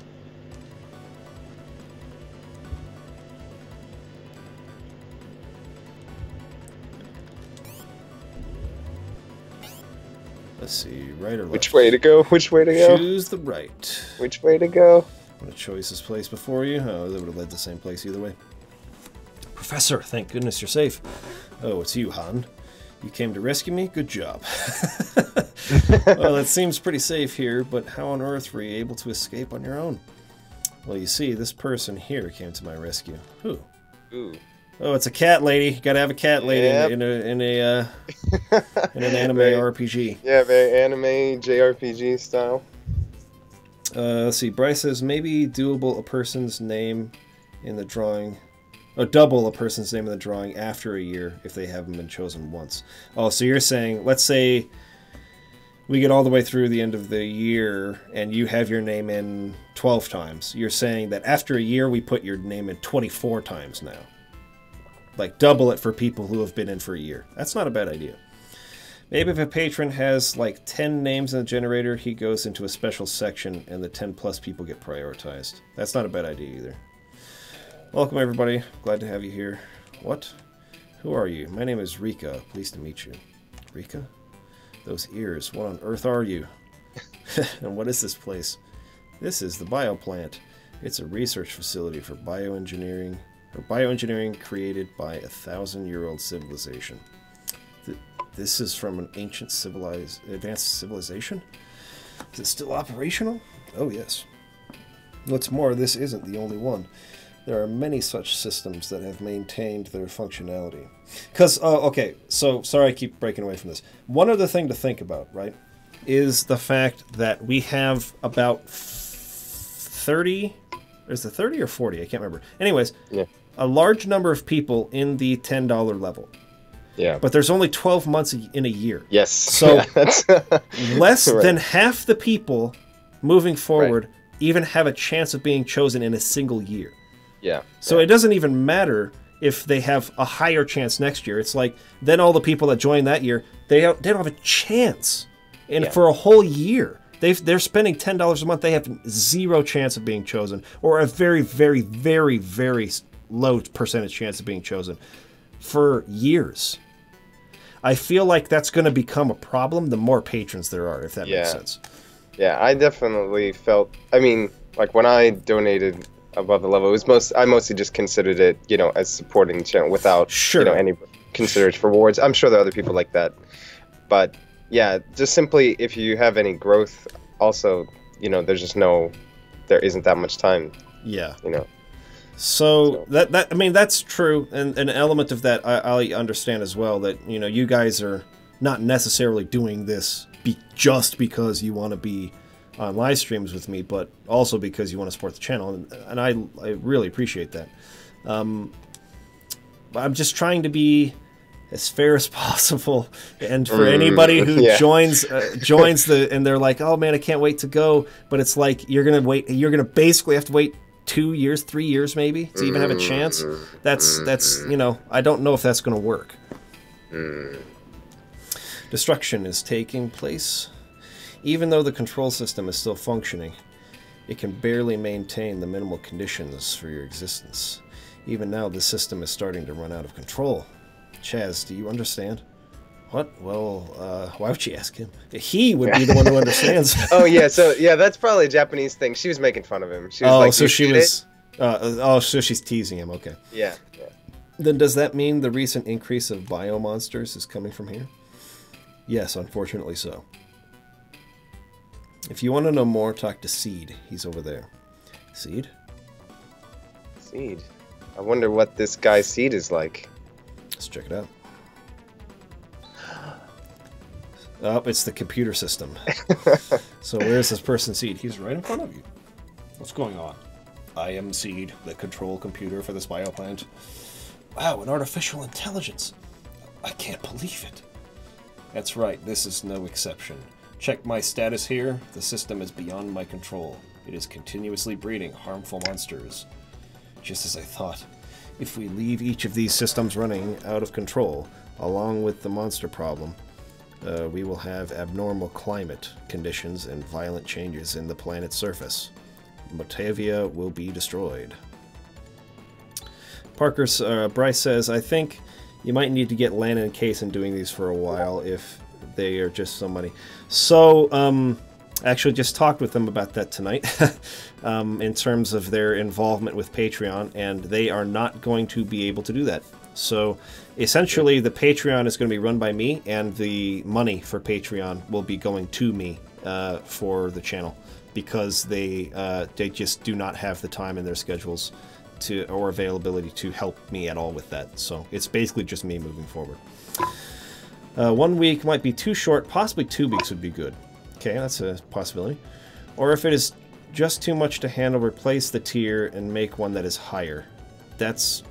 Let's see, right or left? Which way to go? Which way to go? Choose the right. Which way to go? What a choice this place before you. Oh, that would have led the same place either way. Professor, thank goodness you're safe. Oh, it's you, Han. You came to rescue me? Good job. Well, it seems pretty safe here, but how on earth were you able to escape on your own? Well, you see, this person here came to my rescue. Who? Ooh. Oh, it's a cat lady. You gotta have a cat lady Yep. in an anime Very, RPG. Yeah, very anime JRPG style. Let's see. Bryce says maybe doable a person's name in the drawing. Oh, double a person's name in the drawing after a year if they haven't been chosen once. Oh, so you're saying, let's say we get all the way through the end of the year and you have your name in 12 times. You're saying that after a year we put your name in 24 times now. Like double it for people who have been in for a year. That's not a bad idea. Maybe if a patron has like 10 names in the generator, he goes into a special section and the 10 plus people get prioritized. That's not a bad idea either. Welcome everybody. Glad to have you here. What? Who are you? My name is Rika. Pleased to meet you. Rika? Those ears. What on earth are you? And what is this place? This is the bioplant. It's a research facility for bioengineering, or bioengineering created by a 1,000-year-old civilization. This is from an ancient advanced civilization? Is it still operational? Oh yes. What's more, this isn't the only one. There are many such systems that have maintained their functionality. Because, okay, so, sorry I keep breaking away from this. One other thing to think about, right, is the fact that we have about 30, is it 30 or 40? I can't remember. Anyways, Yeah. a large number of people in the $10 level. Yeah. But there's only 12 months in a year. Yes. So, Yeah, that's less right. than half the people moving forward even have a chance of being chosen in a single year. Yeah. So it doesn't even matter if they have a higher chance next year. It's like, then all the people that join that year, they don't have a chance for a whole year. They're spending $10 a month. They have zero chance of being chosen, or a very, very, very, very low percentage chance of being chosen for years. I feel like that's going to become a problem the more patrons there are, if that makes sense. Yeah, I definitely felt, I mean, like when I donated above the level, it was I mostly just considered it, you know, as supporting the channel without, you know, any consideration for rewards. I'm sure there are other people like that. But yeah, just simply if you have any growth, also, you know, there isn't that much time. Yeah. You know. So that I mean, that's true, and an element of that I understand as well, that, you know, you guys are not necessarily doing this just because you want to be on live streams with me, but also because you want to support the channel, and I really appreciate that. I'm just trying to be as fair as possible, and for anybody who joins and they're like, oh man, I can't wait to go, but it's like you're gonna basically have to wait 2 years, 3 years maybe to even have a chance. That's you know, I don't know if that's gonna work. Destruction is taking place. Even though the control system is still functioning, it can barely maintain the minimal conditions for your existence. Even now, the system is starting to run out of control. Chaz, do you understand? What? Well, why would you ask him? He would be the one who understands. Oh, yeah, so, yeah, that's probably a Japanese thing. She was making fun of him. She was like, so she was... so she's teasing him, okay. Yeah. Then does that mean the recent increase of biomonsters is coming from here? Yes, unfortunately so. If you want to know more, talk to Seed. He's over there. Seed? Seed. I wonder what this guy's Seed is like. Let's check it out. Oh, it's the computer system. So where's this person's Seed? He's right in front of you. What's going on? I am Seed, the control computer for this bioplant. Wow, an artificial intelligence. I can't believe it. That's right, this is no exception. Check my status here. The system is beyond my control. It is continuously breeding harmful monsters. Just as I thought. If we leave each of these systems running out of control, along with the monster problem, we will have abnormal climate conditions and violent changes in the planet's surface. Motavia will be destroyed. Bryce says, I think you might need to get Lana and Kaysen doing these for a while if they are just so money. So, actually just talked with them about that tonight in terms of their involvement with Patreon, and they are not going to be able to do that. So, essentially, the Patreon is going to be run by me, and the money for Patreon will be going to me for the channel, because they just do not have the time in their schedules or availability to help me at all with that. So, it's basically just me moving forward. 1 week might be too short, possibly 2 weeks would be good. Okay, that's a possibility. Or if it is just too much to handle, replace the tier and make one that is higher. That's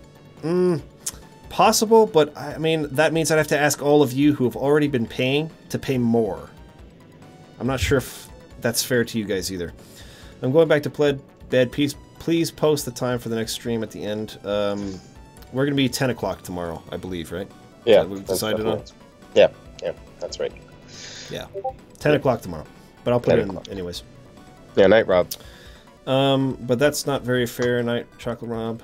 possible, but I mean, that means I'd have to ask all of you who have already been paying to pay more. I'm not sure if that's fair to you guys either. I'm going back to bed. Please post the time for the next stream at the end. We're going to be 10 o'clock tomorrow, I believe, right? Yeah. We've decided on? Yeah, that's right. Yeah, 10 o'clock tomorrow. But I'll put it in anyways. Yeah, night, Rob. But that's not very fair, Night Chocolate Rob.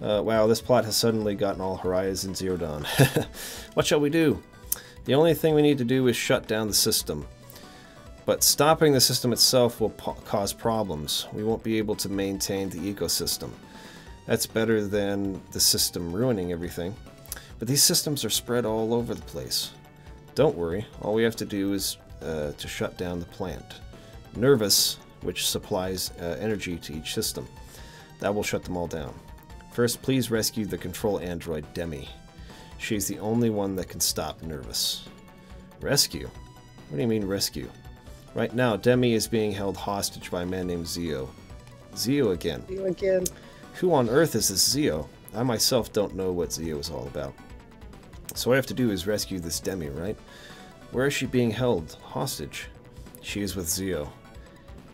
Wow, this plot has suddenly gotten all Horizon Zero Dawn. What shall we do? The only thing we need to do is shut down the system. But stopping the system itself will cause problems. We won't be able to maintain the ecosystem. That's better than the system ruining everything. But these systems are spread all over the place. Don't worry, all we have to do is to shut down the plant. Nervous, which supplies energy to each system. That will shut them all down. First, please rescue the control android Demi. She's the only one that can stop Nervous. Rescue? What do you mean rescue? Right now, Demi is being held hostage by a man named Zio. Zio again. Zio again. Who on earth is this Zio? I myself don't know what Zio is all about. So what I have to do is rescue this Demi, right? Where is she being held hostage? She is with Zio.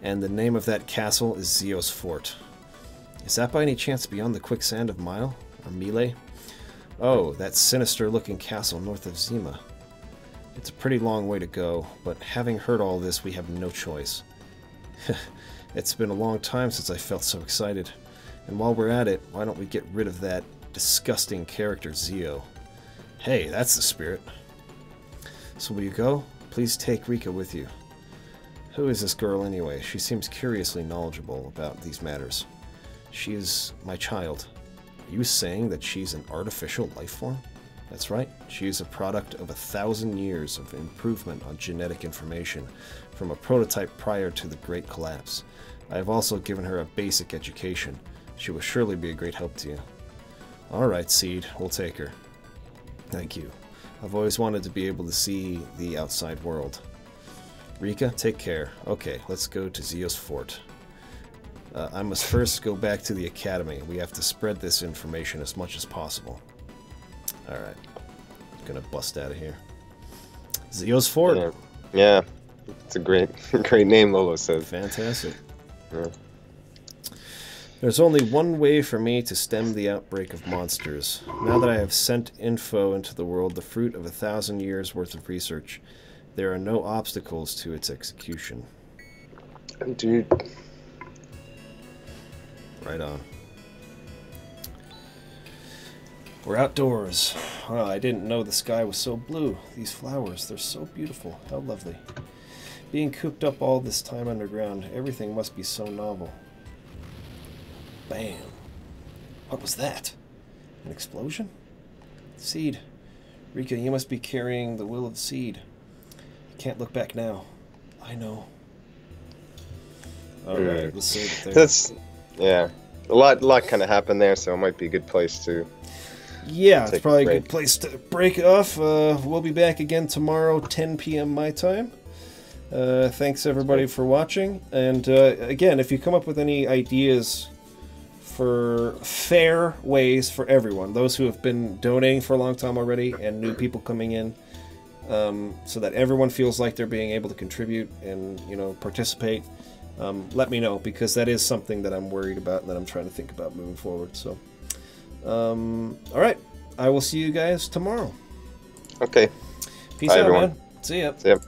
And the name of that castle is Zio's Fort. Is that by any chance beyond the quicksand of Mile? Or Mile? Oh, that sinister-looking castle north of Zima. It's a pretty long way to go, but having heard all this, we have no choice. It's been a long time since I felt so excited. And while we're at it, why don't we get rid of that disgusting character, Zio? Hey, that's the spirit. So will you go? Please take Rika with you. Who is this girl anyway? She seems curiously knowledgeable about these matters. She is my child. Are you saying that she's an artificial life form? That's right. She is a product of 1,000 years of improvement on genetic information from a prototype prior to the Great Collapse. I have also given her a basic education. She will surely be a great help to you. Alright, Seed. We'll take her. Thank you. I've always wanted to be able to see the outside world. Rika, take care. Okay, let's go to Zio's fort. I must first go back to the academy. We have to spread this information as much as possible. Alright. Gonna bust out of here. Zio's fort. Yeah. It's a great name, Lolo says. Fantastic. Yeah. There's only one way for me to stem the outbreak of monsters. Now that I have sent info into the world, the fruit of 1,000 years worth of research, there are no obstacles to its execution. Dude. Right on. We're outdoors. Oh, I didn't know the sky was so blue. These flowers, they're so beautiful. How lovely. Being cooped up all this time underground, everything must be so novel. Bam. What was that? An explosion? Seed. Rika, you must be carrying the will of Seed. You can't look back now. I know. Alright, let's save it there. That's... Yeah. A lot kind of happened there, so it might be a good place to... Yeah, it's probably a good place to break off. We'll be back again tomorrow, 10 p.m. my time. Thanks everybody for watching. And again, if you come up with any ideas for fair ways for everyone, those who have been donating for a long time already and new people coming in, so that everyone feels like they're being able to contribute and, you know, participate, let me know, because that is something that I'm worried about and that I'm trying to think about moving forward. So, alright, I will see you guys tomorrow. Okay. Peace Bye, out, everyone. man. See ya. See ya.